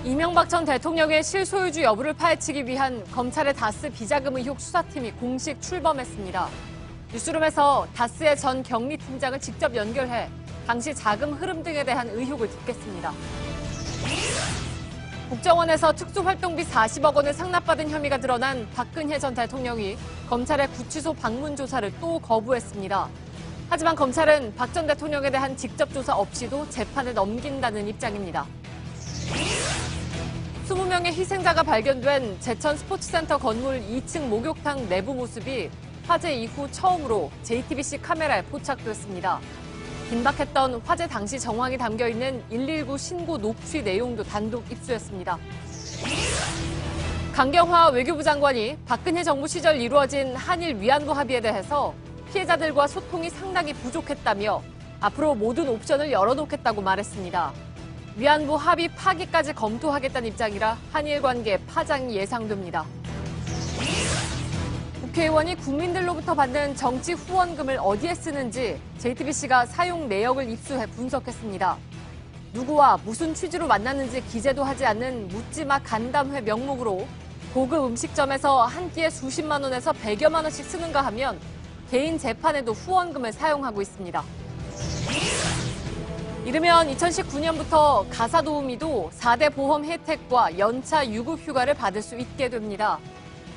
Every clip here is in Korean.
이명박 전 대통령의 실소유주 여부를 파헤치기 위한 검찰의 다스 비자금 의혹 수사팀이 공식 출범했습니다. 뉴스룸에서 다스의 전 경리팀장을 직접 연결해 당시 자금 흐름 등에 대한 의혹을 듣겠습니다. 국정원에서 특수활동비 40억 원을 상납받은 혐의가 드러난 박근혜 전 대통령이 검찰의 구치소 방문 조사를 또 거부했습니다. 하지만 검찰은 박 전 대통령에 대한 직접 조사 없이도 재판을 넘긴다는 입장입니다. 20명의 희생자가 발견된 제천 스포츠센터 건물 2층 목욕탕 내부 모습이 화재 이후 처음으로 JTBC 카메라에 포착됐습니다. 긴박했던 화재 당시 정황이 담겨있는 119 신고 녹취 내용도 단독 입수했습니다. 강경화 외교부 장관이 박근혜 정부 시절 이루어진 한일 위안부 합의에 대해서 피해자들과 소통이 상당히 부족했다며 앞으로 모든 옵션을 열어놓겠다고 말했습니다. 위안부 합의 파기까지 검토하겠다는 입장이라 한일 관계 파장이 예상됩니다. 국회의원이 국민들로부터 받는 정치 후원금을 어디에 쓰는지 JTBC가 사용 내역을 입수해 분석했습니다. 누구와 무슨 취지로 만났는지 기재도 하지 않는 묻지마 간담회 명목으로 고급 음식점에서 한 끼에 수십만 원에서 100여만 원씩 쓰는가 하면 개인 재판에도 후원금을 사용하고 있습니다. 이르면 2019년부터 가사도우미도 4대 보험 혜택과 연차 유급 휴가를 받을 수 있게 됩니다.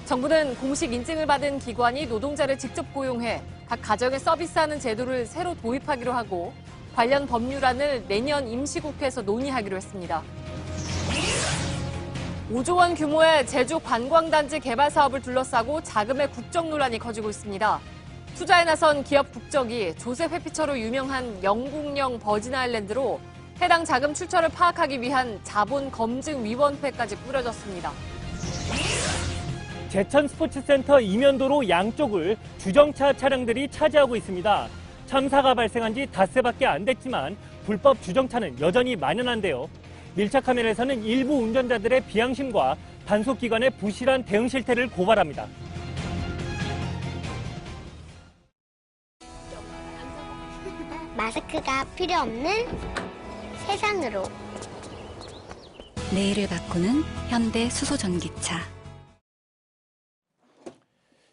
정부는 공식 인증을 받은 기관이 노동자를 직접 고용해 각 가정에 서비스하는 제도를 새로 도입하기로 하고 관련 법률안을 내년 임시국회에서 논의하기로 했습니다. 5조 원 규모의 제주 관광단지 개발 사업을 둘러싸고 자금의 국적 논란이 커지고 있습니다. 투자에 나선 기업 국적이 조세 회피처로 유명한 영국령 버진아일랜드로 해당 자금 출처를 파악하기 위한 자본검증위원회까지 꾸려졌습니다. 제천 스포츠센터 이면도로 양쪽을 주정차 차량들이 차지하고 있습니다. 참사가 발생한 지 닷새밖에 안 됐지만 불법 주정차는 여전히 만연한데요. 밀착 카메라에서는 일부 운전자들의 비양심과 단속기관의 부실한 대응 실태를 고발합니다. 마스크가 필요 없는 세상으로. 내일을 바꾸는 현대 수소전기차.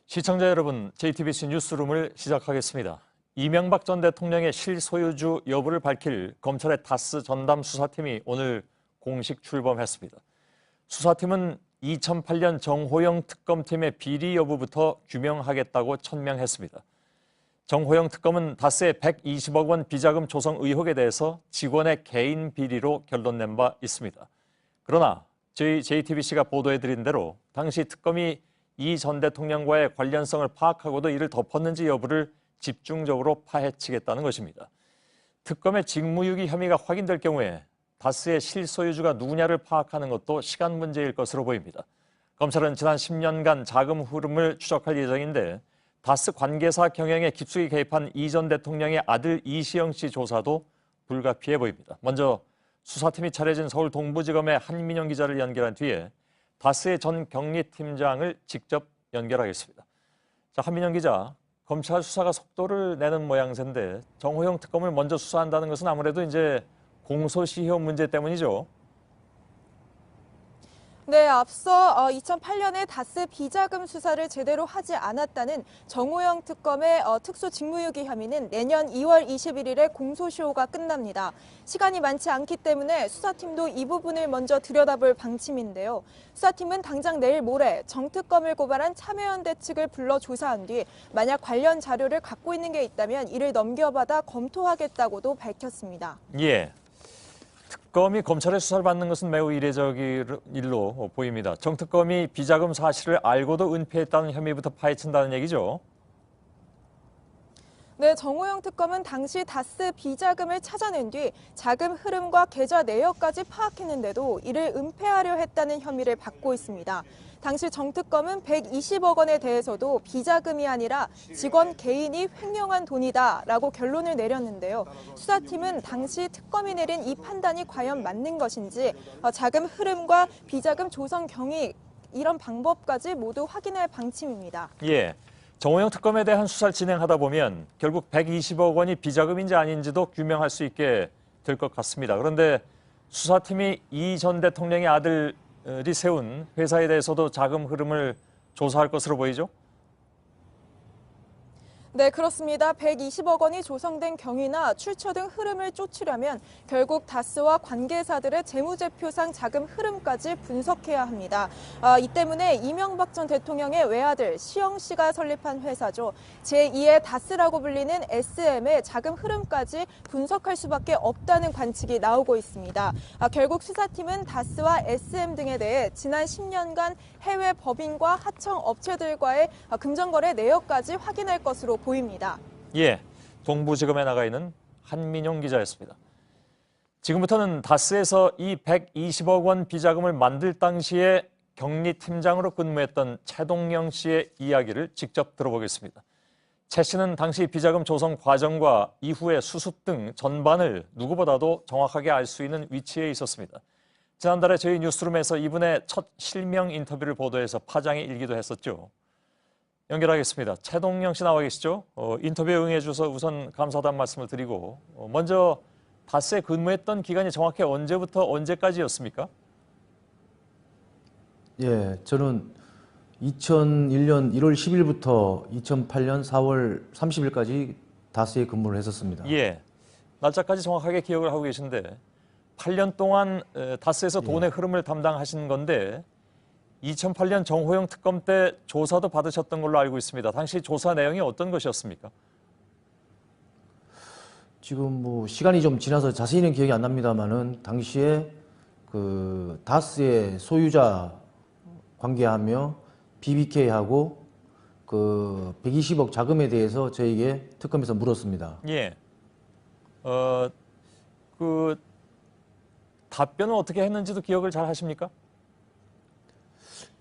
시청자 여러분, JTBC 뉴스룸을 시작하겠습니다. 이명박 전 대통령의 실소유주 여부를 밝힐 검찰의 다스 전담 수사팀이 오늘 공식 출범했습니다. 수사팀은 2008년 정호영 특검팀의 비리 여부부터 규명하겠다고 천명했습니다. 정호영 특검은 다스의 120억 원 비자금 조성 의혹에 대해서 직원의 개인 비리로 결론낸 바 있습니다. 그러나 저희 JTBC가 보도해드린 대로 당시 특검이 이 전 대통령과의 관련성을 파악하고도 이를 덮었는지 여부를 집중적으로 파헤치겠다는 것입니다. 특검의 직무유기 혐의가 확인될 경우에 다스의 실소유주가 누구냐를 파악하는 것도 시간 문제일 것으로 보입니다. 검찰은 지난 10년간 자금 흐름을 추적할 예정인데 다스 관계사 경영에 깊숙이 개입한 이 전 대통령의 아들 이시영 씨 조사도 불가피해 보입니다. 먼저 수사팀이 차려진 서울 동부지검의 한민영 기자를 연결한 뒤에 다스의 전 경리팀장을 직접 연결하겠습니다. 자, 한민영 기자, 검찰 수사가 속도를 내는 모양새인데 정호영 특검을 먼저 수사한다는 것은 아무래도 이제 공소시효 문제 때문이죠. 네, 앞서 2008년에 다스 비자금 수사를 제대로 하지 않았다는 정호영 특검의 특수 직무유기 혐의는 내년 2월 21일에 공소시효가 끝납니다. 시간이 많지 않기 때문에 수사팀도 이 부분을 먼저 들여다볼 방침인데요. 수사팀은 당장 내일 모레 정 특검을 고발한 참여연대 측을 불러 조사한 뒤 만약 관련 자료를 갖고 있는 게 있다면 이를 넘겨받아 검토하겠다고도 밝혔습니다. 예. 특검이 검찰의 수사를 받는 것은 매우 이례적인 일로 보입니다. 정 특검이 비자금 사실을 알고도 은폐했다는 혐의부터 파헤친다는 얘기죠. 네, 정호영 특검은 당시 다스 비자금을 찾아낸 뒤 자금 흐름과 계좌 내역까지 파악했는데도 이를 은폐하려 했다는 혐의를 받고 있습니다. 당시 정 특검은 120억 원에 대해서도 비자금이 아니라 직원 개인이 횡령한 돈이다라고 결론을 내렸는데요. 수사팀은 당시 특검이 내린 이 판단이 과연 맞는 것인지 자금 흐름과 비자금 조성 경위 이런 방법까지 모두 확인할 방침입니다. 예. 정호영 특검에 대한 수사를 진행하다 보면 결국 120억 원이 비자금인지 아닌지도 규명할 수 있게 될 것 같습니다. 그런데 수사팀이 이 전 대통령의 아들이 세운 회사에 대해서도 자금 흐름을 조사할 것으로 보이죠? 네, 그렇습니다. 120억 원이 조성된 경위나 출처 등 흐름을 쫓으려면 결국 다스와 관계사들의 재무제표상 자금 흐름까지 분석해야 합니다. 이 때문에 이명박 전 대통령의 외아들 시영 씨가 설립한 회사죠. 제2의 다스라고 불리는 SM의 자금 흐름까지 분석할 수밖에 없다는 관측이 나오고 있습니다. 결국 수사팀은 다스와 SM 등에 대해 지난 10년간 해외 법인과 하청 업체들과의 금전거래 내역까지 확인할 것으로 보입니다. 예, 동부지검에 나가 있는 한민용 기자였습니다. 지금부터는 다스에서 이 120억 원 비자금을 만들 당시에 격리팀장으로 근무했던 최동영 씨의 이야기를 직접 들어보겠습니다. 최 씨는 당시 비자금 조성 과정과 이후의 수습 등 전반을 누구보다도 정확하게 알 수 있는 위치에 있었습니다. 지난달에 저희 뉴스룸에서 이분의 첫 실명 인터뷰를 보도해서 파장이 일기도 했었죠. 연결하겠습니다. 최동영 씨 나와 계시죠? 인터뷰에 응해주셔서 우선 감사하다는 말씀을 드리고 먼저 다스에 근무했던 기간이 정확히 언제부터 언제까지였습니까? 예, 저는 2001년 1월 10일부터 2008년 4월 30일까지 다스에 근무를 했었습니다. 예, 날짜까지 정확하게 기억을 하고 계신데 8년 동안 다스에서 돈의 흐름을 담당하신 건데 2008년 정호영 특검 때 조사도 받으셨던 걸로 알고 있습니다. 당시 조사 내용이 어떤 것이었습니까? 지금 뭐 시간이 좀 지나서 자세히는 기억이 안 납니다만은 당시에 그 다스의 소유자 관계하며 BBK하고 그 120억 자금에 대해서 저에게 특검에서 물었습니다. 예. 그 답변은 어떻게 했는지도 기억을 잘 하십니까?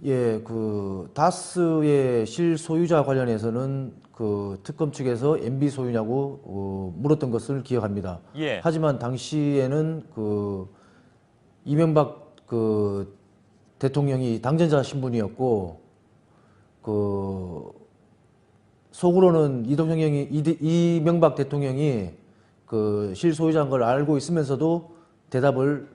예, 그 다스의 실소유자 관련해서는 그 특검 측에서 MB 소유냐고 물었던 것을 기억합니다. 예. 하지만 당시에는 그 이명박 그 대통령이 당선자 신분이었고 그 속으로는 이명박 대통령이 그 실소유자인 걸 알고 있으면서도 대답을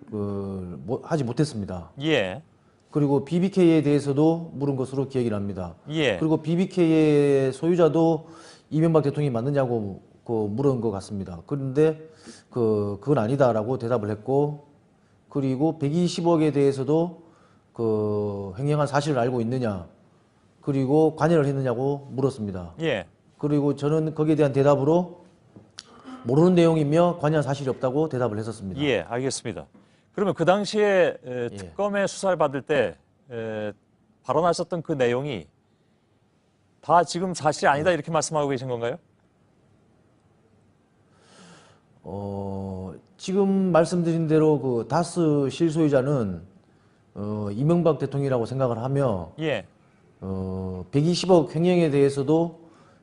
하지 못했습니다. 예. 그리고 BBK에 대해서도 물은 것으로 기억이 납니다. 예. 그리고 BBK의 소유자도 이명박 대통령이 맞느냐고 물은 것 같습니다. 그런데 그건 아니다라고 대답을 했고, 그리고 120억에 대해서도 그 횡령한 사실을 알고 있느냐, 그리고 관여를 했느냐고 물었습니다. 예. 그리고 저는 거기에 대한 대답으로 모르는 내용이며 관여한 사실이 없다고 대답을 했었습니다. 예, 알겠습니다. 그러면 그 당시에 특검의 수사를 받을 때 발언하셨던 그 내용이 다 지금 사실이 아니다 이렇게 말씀하고 계신 건가요? 지금 말씀드린 대로 그 다스 실소유자는 이명박 대통령이라고 생각을 하며 예. 120억 횡령에 대해서도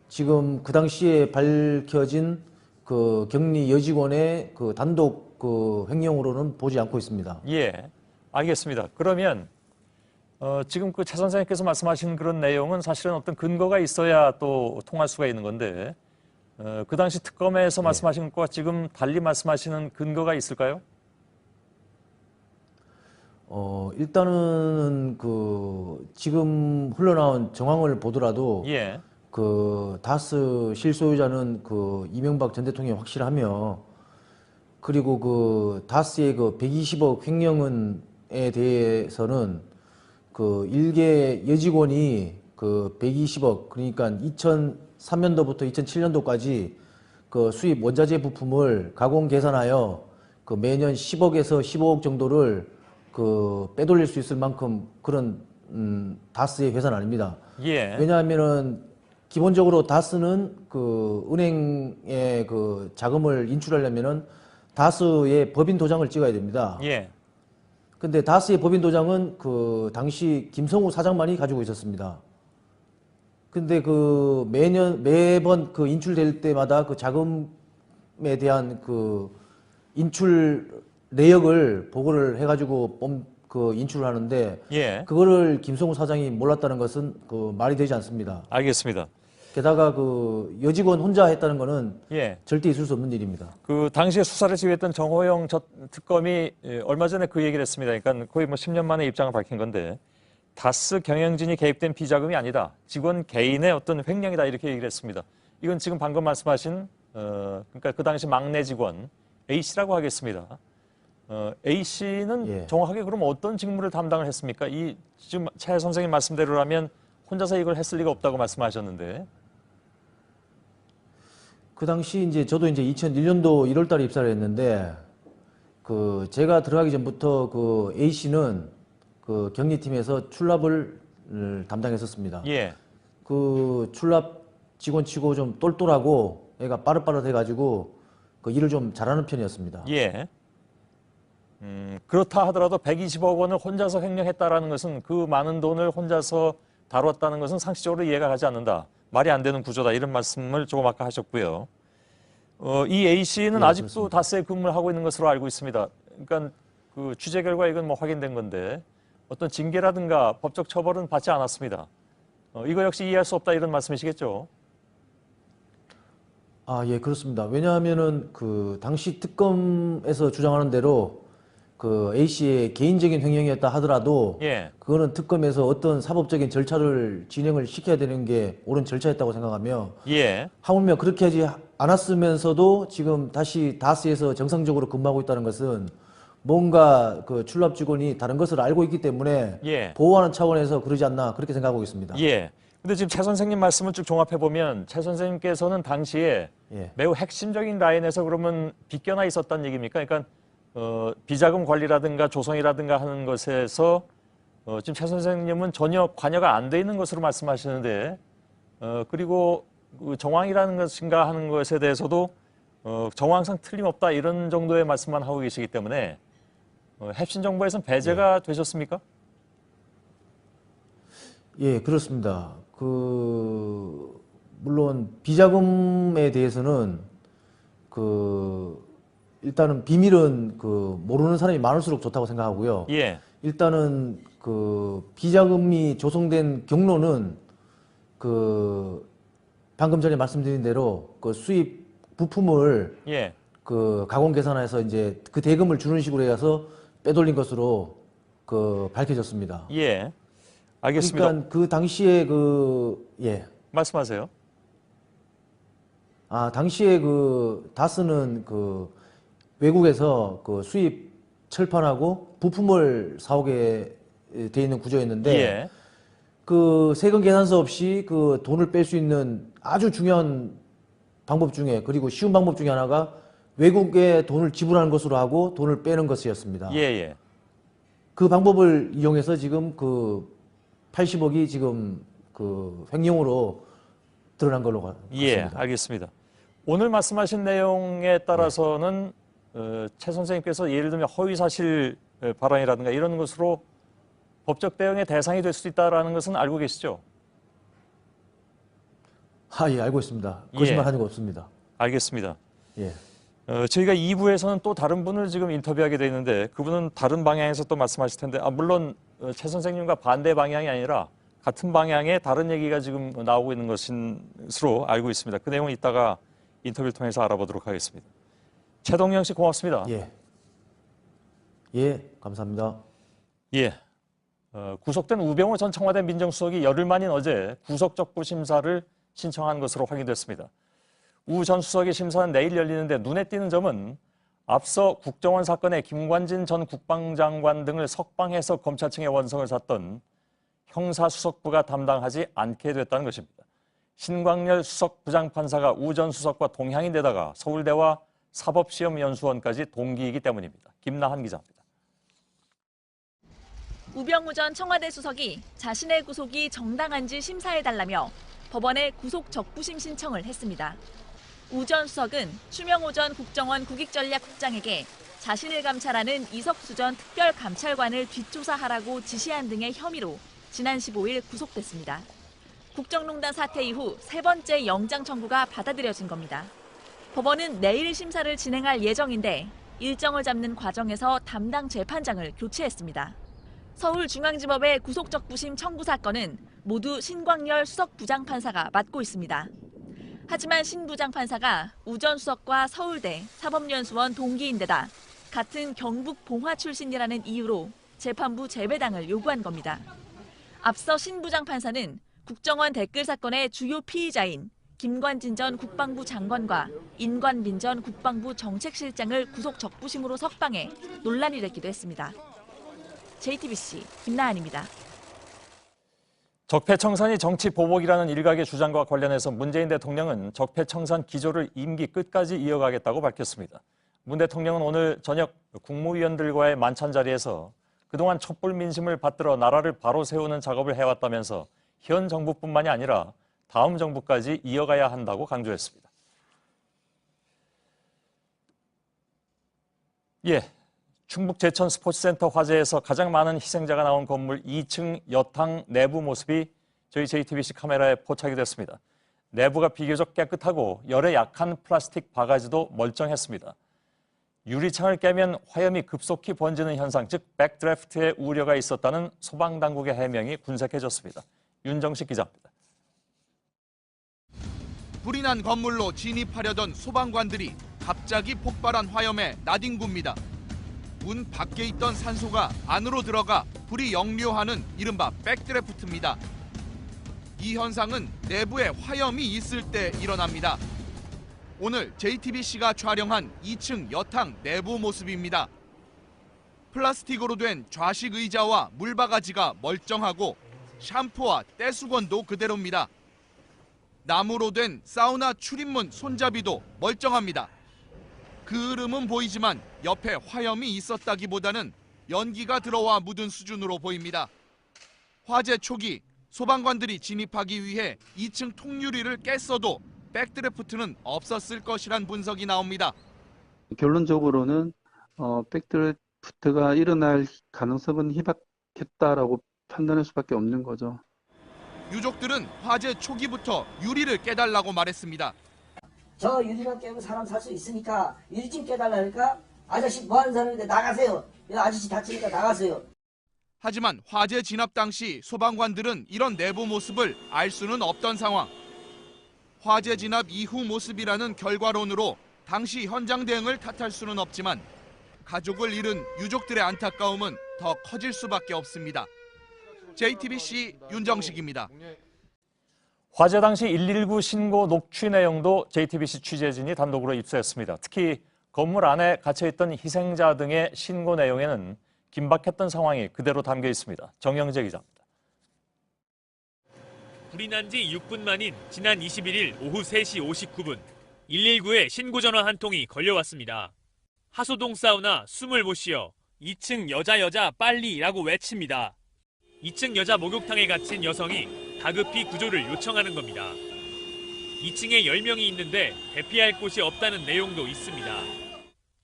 지금 그 당시에 밝혀진 그 격리 여직원의 그 단독 그 횡령으로는 보지 않고 있습니다. 예, 알겠습니다. 그러면 지금 그 최 선생님께서 말씀하신 그런 내용은 사실은 어떤 근거가 있어야 또 통할 수가 있는 건데 그 당시 특검에서 말씀하신 것과 지금 달리 말씀하시는 근거가 있을까요? 일단은 그 지금 흘러나온 정황을 보더라도 예. 그 다스 실소유자는 그 이명박 전 대통령이 확실하며, 그리고 그 다스의 그 120억 횡령에 대해서는 그 일개 여직원이 그 120억, 그러니까 2003년도부터 2007년도까지 그 수입 원자재 부품을 가공 계산하여 그 매년 10억에서 15억 정도를 그 빼돌릴 수 있을 만큼 그런 다스의 회사는 아닙니다. 예. 왜냐하면은 기본적으로 다스는 그 은행에 그 자금을 인출하려면은 다스의 법인 도장을 찍어야 됩니다. 예. 근데 다스의 법인 도장은 그 당시 김성우 사장만이 가지고 있었습니다. 근데 그 매번 그 인출될 때마다 그 자금에 대한 그 인출 내역을 보고를 해가지고 그 인출을 하는데 예. 그거를 김성우 사장이 몰랐다는 것은 그 말이 되지 않습니다. 알겠습니다. 게다가 그 여직원 혼자 했다는 거는 예. 절대 있을 수 없는 일입니다. 그 당시에 수사를 지휘했던 정호영 전 특검이 얼마 전에 그 얘기를 했습니다. 그러니까 거의 뭐 10년 만에 입장을 밝힌 건데 다스 경영진이 개입된 비자금이 아니다. 직원 개인의 어떤 횡령이다 이렇게 얘기를 했습니다. 이건 지금 방금 말씀하신 그러니까 그 당시 막내 직원 A 씨라고 하겠습니다. A 씨는 예. 정확하게 그럼 어떤 직무를 담당을 했습니까? 이 지금 최 선생님 말씀대로라면 혼자서 이걸 했을 리가 없다고 말씀하셨는데. 그 당시 이제 저도 이제 2001년도 1월 달에 입사를 했는데 그 제가 들어가기 전부터 그 A 씨는 그 격리팀에서 출납을 담당했었습니다. 예. 그 출납 직원치고 좀 똘똘하고 애가 빠릇빠릇해가지고 그 일을 좀 잘하는 편이었습니다. 예. 그렇다 하더라도 120억 원을 혼자서 횡령했다라는 것은 그 많은 돈을 혼자서 다뤘다는 것은 상식적으로 이해가 가지 않는다. 말이 안 되는 구조다. 이런 말씀을 조금 아까 하셨고요. 이 A 씨는 네, 아직도 그렇습니다. 다스에 근무를 하고 있는 것으로 알고 있습니다. 그러니까 그 취재 결과 이건 뭐 확인된 건데 어떤 징계라든가 법적 처벌은 받지 않았습니다. 이거 역시 이해할 수 없다 이런 말씀이시겠죠? 아, 예, 그렇습니다. 왜냐하면은 그 당시 특검에서 주장하는 대로 그 A 씨의 개인적인 횡령이었다 하더라도 예. 그거는 특검에서 어떤 사법적인 절차를 진행을 시켜야 되는 게 옳은 절차였다고 생각하며 예. 하물며 그렇게 하지 않았으면서도 지금 다시 다스에서 정상적으로 근무하고 있다는 것은 뭔가 그 출납 직원이 다른 것을 알고 있기 때문에 예. 보호하는 차원에서 그러지 않나 그렇게 생각하고 있습니다. 예. 근데 지금 최 선생님 말씀을 쭉 종합해 보면 최 선생님께서는 당시에 예. 매우 핵심적인 라인에서 그러면 비껴나 있었다는 얘기입니까? 그러니까 비자금 관리라든가 조성이라든가 하는 것에서 지금 최 선생님은 전혀 관여가 안 돼 있는 것으로 말씀하시는데 그리고 그 정황이라는 것인가 하는 것에 대해서도 정황상 틀림없다 이런 정도의 말씀만 하고 계시기 때문에 핵심 정보에서는 배제가 되셨습니까? 예, 그렇습니다. 그 물론 비자금에 대해서는 그 일단은 비밀은 그 모르는 사람이 많을수록 좋다고 생각하고요. 예. 일단은 그 비자금이 조성된 경로는 그 방금 전에 말씀드린 대로 그 수입 부품을 예. 그 가공 계산해서 이제 그 대금을 주는 식으로 해서 빼돌린 것으로 그 밝혀졌습니다. 예. 알겠습니다. 그러니까 그 당시에 예. 말씀하세요. 아, 당시에 그 다스는 그 외국에서 그 수입 철판하고 부품을 사오게 돼 있는 구조였는데 예. 그 세금 계산서 없이 그 돈을 뺄 수 있는 아주 중요한 방법 중에 그리고 쉬운 방법 중에 하나가 외국에 돈을 지불하는 것으로 하고 돈을 빼는 것이었습니다. 예, 예. 그 방법을 이용해서 지금 그 80억이 지금 그 횡령으로 드러난 걸로 같습니다. 예, 알겠습니다. 오늘 말씀하신 내용에 따라서는 최 선생님께서 예를 들면 허위사실 발언이라든가 이런 것으로 법적 대응의 대상이 될 수도 있다는 것은 알고 계시죠? 아, 예, 알고 있습니다. 거짓말 예. 하는 거 없습니다. 알겠습니다. 예. 저희가 2부에서는 또 다른 분을 지금 인터뷰하게 돼 있는데 그분은 다른 방향에서 또 말씀하실 텐데 물론 최 선생님과 반대 방향이 아니라 같은 방향의 다른 얘기가 지금 나오고 있는 것으로 알고 있습니다. 그 내용은 이따가 인터뷰를 통해서 알아보도록 하겠습니다. 최동영 씨 고맙습니다. 예. 예, 감사합니다. 예. 구속된 우병우 전 청와대 민정수석이 열흘 만인 어제 구속적부 심사를 신청한 것으로 확인됐습니다. 우 전 수석의 심사는 내일 열리는데 눈에 띄는 점은 앞서 국정원 사건에 김관진 전 국방장관 등을 석방해서 검찰청의 원성을 샀던 형사수석부가 담당하지 않게 됐다는 것입니다. 신광열 수석 부장판사가 우 전 수석과 동향인데다가 서울대와 사법시험연수원까지 동기이기 때문입니다. 김나한 기자입니다. 우병우 전 청와대 수석이 자신의 구속이 정당한지 심사해달라며 법원에 구속 적부심 신청을 했습니다. 우 전 수석은 추명호 전 국정원 국익전략국장에게 자신을 감찰하는 이석수 전 특별감찰관을 뒷조사하라고 지시한 등의 혐의로 지난 15일 구속됐습니다. 국정농단 사태 이후 세 번째 영장 청구가 받아들여진 겁니다. 법원은 내일 심사를 진행할 예정인데 일정을 잡는 과정에서 담당 재판장을 교체했습니다. 서울중앙지법의 구속적부심 청구 사건은 모두 신광열 수석부장판사가 맡고 있습니다. 하지만 신 부장판사가 우전 수석과 서울대 사법연수원 동기인데다 같은 경북 봉화 출신이라는 이유로 재판부 재배당을 요구한 겁니다. 앞서 신 부장판사는 국정원 댓글 사건의 주요 피의자인 김관진 전 국방부 장관과 인관빈 전 국방부 정책실장을 구속 적부심으로 석방해 논란이 일으키기도 했습니다. JTBC 김나은입니다. 적폐청산이 정치 보복이라는 일각의 주장과 관련해서 문재인 대통령은 적폐청산 기조를 임기 끝까지 이어가겠다고 밝혔습니다. 문 대통령은 오늘 저녁 국무위원들과의 만찬 자리에서 그동안 촛불 민심을 받들어 나라를 바로 세우는 작업을 해왔다면서 현 정부뿐만이 아니라 다음 정부까지 이어가야 한다고 강조했습니다. 충북 제천 스포츠센터 화재에서 가장 많은 희생자가 나온 건물 2층 여탕 내부 모습이 저희 JTBC 카메라에 포착이 됐습니다. 내부가 비교적 깨끗하고 열에 약한 플라스틱 바가지도 멀쩡했습니다. 유리창을 깨면 화염이 급속히 번지는 현상, 즉 백드래프트의 우려가 있었다는 소방당국의 해명이 군색해졌습니다. 윤정식 기자입니다. 불이 난 건물로 진입하려던 소방관들이 갑자기 폭발한 화염에 나뒹굽니다. 문 밖에 있던 산소가 안으로 들어가 불이 역류하는 이른바 백드래프트입니다. 이 현상은 내부에 화염이 있을 때 일어납니다. 오늘 JTBC가 촬영한 2층 여탕 내부 모습입니다. 플라스틱으로 된 좌식 의자와 물바가지가 멀쩡하고 샴푸와 떼수건도 그대로입니다. 나무로 된 사우나 출입문 손잡이도 멀쩡합니다. 그 흐름은 보이지만 옆에 화염이 있었다기보다는 연기가 들어와 묻은 수준으로 보입니다. 화재 초기 소방관들이 진입하기 위해 2층 통유리를 깼어도 백드래프트는 없었을 것이란 분석이 나옵니다. 결론적으로는 백드래프트가 일어날 가능성은 희박했다라고 판단할 수밖에 없는 거죠. 유족들은 화재 초기부터 유리를 깨달라고 말했습니다. 저 유리만 깨면 사람 살 수 있으니까 유리 좀 깨달라니까 아저씨 뭐 하는 사람인데 나가세요. 아저씨 다치니까 나가세요. 하지만 화재 진압 당시 소방관들은 이런 내부 모습을 알 수는 없던 상황. 화재 진압 이후 모습이라는 결과론으로 당시 현장 대응을 탓할 수는 없지만 가족을 잃은 유족들의 안타까움은 더 커질 수밖에 없습니다. JTBC 윤정식입니다. 화재 당시 119 신고 녹취 내용도 JTBC 취재진이 단독으로 입수했습니다. 특히 건물 안에 갇혀있던 희생자 등의 신고 내용에는 긴박했던 상황이 그대로 담겨 있습니다. 정영재 기자입니다. 불이 난 지 6분 만인 지난 21일 오후 3시 59분 119에 신고 전화 한 통이 걸려왔습니다. 하소동 사우나 숨을 못 쉬어 2층 여자 빨리라고 외칩니다. 2층 여자 목욕탕에 갇힌 여성이 다급히 구조를 요청하는 겁니다. 2층에 10명이 있는데 대피할 곳이 없다는 내용도 있습니다.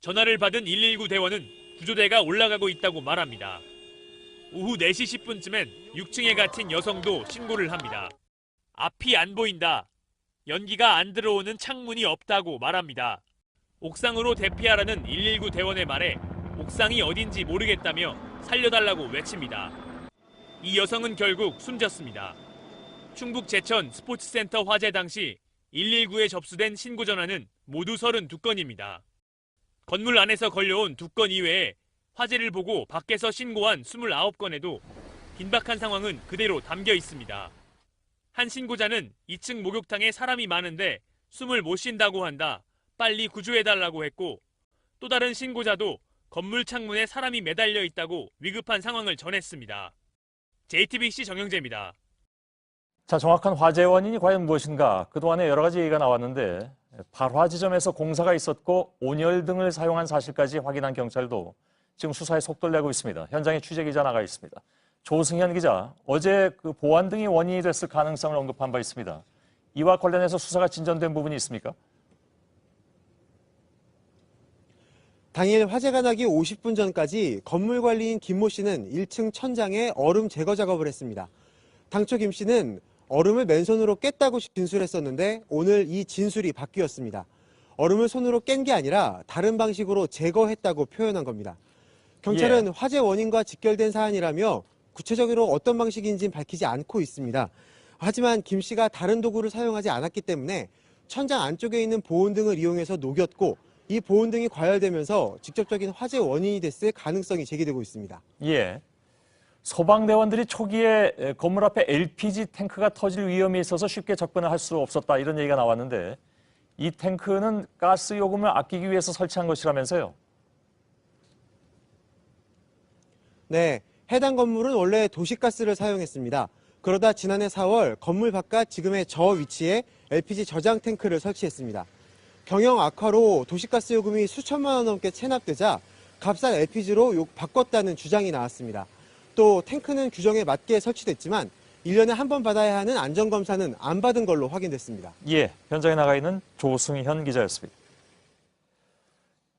전화를 받은 119 대원은 구조대가 올라가고 있다고 말합니다. 오후 4시 10분쯤엔 6층에 갇힌 여성도 신고를 합니다. 앞이 안 보인다. 연기가 안 들어오는 창문이 없다고 말합니다. 옥상으로 대피하라는 119 대원의 말에 옥상이 어딘지 모르겠다며 살려달라고 외칩니다. 이 여성은 결국 숨졌습니다. 충북 제천 스포츠센터 화재 당시 119에 접수된 신고 전화는 모두 32건입니다. 건물 안에서 걸려온 2건 이외에 화재를 보고 밖에서 신고한 29건에도 긴박한 상황은 그대로 담겨 있습니다. 한 신고자는 2층 목욕탕에 사람이 많은데 숨을 못 쉰다고 한다. 빨리 구조해달라고 했고 또 다른 신고자도 건물 창문에 사람이 매달려 있다고 위급한 상황을 전했습니다. JTBC 정영재입니다. 자, 정확한 화재 원인이 과연 무엇인가? 그동안에 여러 가지 얘기가 나왔는데 발화 지점에서 공사가 있었고 온열 등을 사용한 사실까지 확인한 경찰도 지금 수사에 속도를 내고 있습니다. 현장에 취재 기자 나가 있습니다. 조승현 기자, 어제 그 보안 등이 원인이 됐을 가능성을 언급한 바 있습니다. 이와 관련해서 수사가 진전된 부분이 있습니까? 당일 화재가 나기 50분 전까지 건물 관리인 김모 씨는 1층 천장에 얼음 제거 작업을 했습니다. 당초 김 씨는 얼음을 맨손으로 깼다고 진술했었는데 오늘 이 진술이 바뀌었습니다. 얼음을 손으로 깬 게 아니라 다른 방식으로 제거했다고 표현한 겁니다. 경찰은 화재 원인과 직결된 사안이라며 구체적으로 어떤 방식인지는 밝히지 않고 있습니다. 하지만 김 씨가 다른 도구를 사용하지 않았기 때문에 천장 안쪽에 있는 보온 등을 이용해서 녹였고 이 보온 등이 과열되면서 직접적인 화재 원인이 됐을 가능성이 제기되고 있습니다. 예. 소방대원들이 초기에 건물 앞에 LPG 탱크가 터질 위험이 있어서 쉽게 접근을 할 수 없었다 이런 얘기가 나왔는데 이 탱크는 가스 요금을 아끼기 위해서 설치한 것이라면서요? 네, 해당 건물은 원래 도시가스를 사용했습니다. 그러다 지난해 4월 건물 바깥 지금의 저 위치에 LPG 저장 탱크를 설치했습니다. 경영 악화로 도시가스 요금이 수천만 원 넘게 체납되자 값싼 LPG로 바꿨다는 주장이 나왔습니다. 또 탱크는 규정에 맞게 설치됐지만 1년에 한 번 받아야 하는 안전검사는 안 받은 걸로 확인됐습니다. 예, 현장에 나가 있는 조승현 기자였습니다.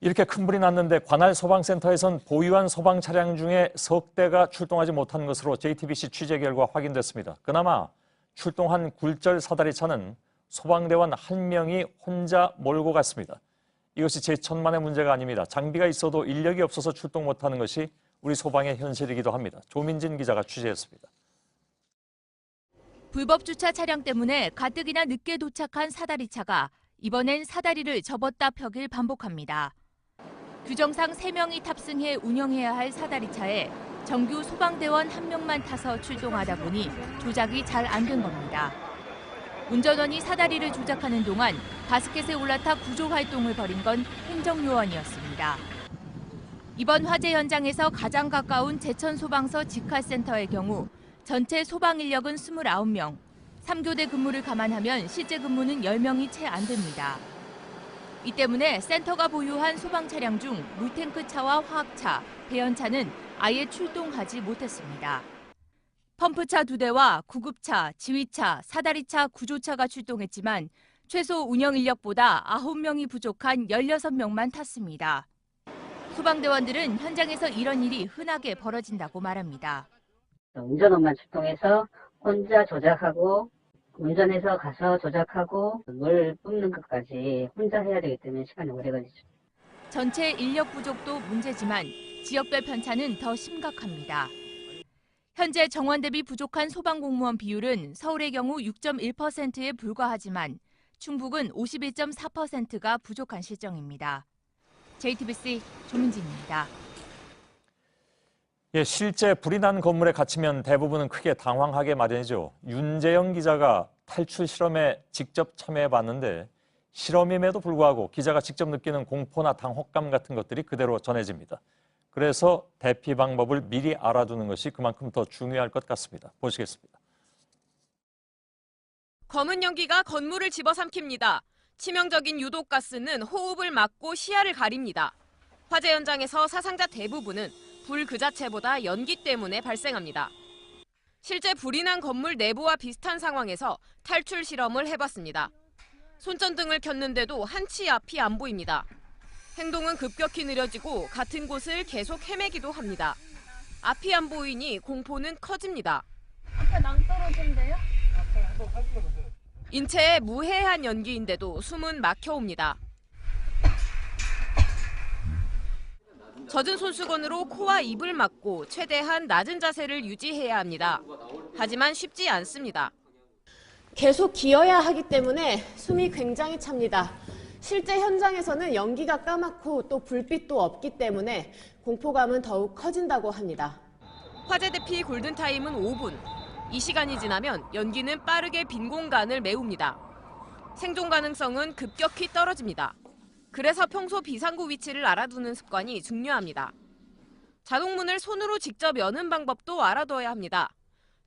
이렇게 큰 불이 났는데 관할 소방센터에선 보유한 소방 차량 중에 석 대가 출동하지 못한 것으로 JTBC 취재 결과 확인됐습니다. 그나마 출동한 굴절 사다리차는 소방대원 1명이 혼자 몰고 갔습니다. 이것이 제천만의 문제가 아닙니다. 장비가 있어도 인력이 없어서 출동 못하는 것이 우리 소방의 현실이기도 합니다. 조민진 기자가 취재했습니다. 불법 주차 차량 때문에 가뜩이나 늦게 도착한 사다리차가 이번엔 사다리를 접었다 펴길 반복합니다. 규정상 3명이 탑승해 운영해야 할 사다리차에 정규 소방대원 1명만 타서 출동하다 보니 조작이 잘 안 된 겁니다. 운전원이 사다리를 조작하는 동안 바스켓에 올라타 구조 활동을 벌인 건 행정요원이었습니다. 이번 화재 현장에서 가장 가까운 제천소방서 직할센터의 경우 전체 소방 인력은 29명, 3교대 근무를 감안하면 실제 근무는 10명이 채 안 됩니다. 이 때문에 센터가 보유한 소방 차량 중 물탱크차와 화학차, 배연차는 아예 출동하지 못했습니다. 펌프차 2대와 구급차, 지휘차, 사다리차, 구조차가 출동했지만 최소 운영 인력보다 9명이 부족한 16명만 탔습니다. 소방대원들은 현장에서 이런 일이 흔하게 벌어진다고 말합니다. 운전원만 출동해서 혼자 조작하고 운전해서 가서 조작하고 물 뿜는 것까지 혼자 해야 되기 때문에 시간이 오래 걸리죠. 전체 인력 부족도 문제지만 지역별 편차는 더 심각합니다. 현재 정원 대비 부족한 소방공무원 비율은 서울의 경우 6.1%에 불과하지만 충북은 51.4%가 부족한 실정입니다. JTBC 조민진입니다. 예, 실제 불이 난 건물에 갇히면 대부분은 크게 당황하게 마련이죠. 윤재영 기자가 탈출 실험에 직접 참여해봤는데 실험임에도 불구하고 기자가 직접 느끼는 공포나 당혹감 같은 것들이 그대로 전해집니다. 그래서 대피 방법을 미리 알아두는 것이 그만큼 더 중요할 것 같습니다. 보시겠습니다. 검은 연기가 건물을 집어삼킵니다. 치명적인 유독가스는 호흡을 막고 시야를 가립니다. 화재 현장에서 사상자 대부분은 불 그 자체보다 연기 때문에 발생합니다. 실제 불이 난 건물 내부와 비슷한 상황에서 탈출 실험을 해봤습니다. 손전등을 켰는데도 한치 앞이 안 보입니다. 행동은 급격히 느려지고 같은 곳을 계속 헤매기도 합니다. 앞이 안 보이니 공포는 커집니다. 앞에 낭떠러지인데요? 인체에 무해한 연기인데도 숨은 막혀옵니다. 젖은 손수건으로 코와 입을 막고 최대한 낮은 자세를 유지해야 합니다. 하지만 쉽지 않습니다. 계속 기어야 하기 때문에 숨이 굉장히 찹니다. 실제 현장에서는 연기가 까맣고 또 불빛도 없기 때문에 공포감은 더욱 커진다고 합니다. 화재 대피 골든타임은 5분. 이 시간이 지나면 연기는 빠르게 빈 공간을 메웁니다. 생존 가능성은 급격히 떨어집니다. 그래서 평소 비상구 위치를 알아두는 습관이 중요합니다. 자동문을 손으로 직접 여는 방법도 알아둬야 합니다.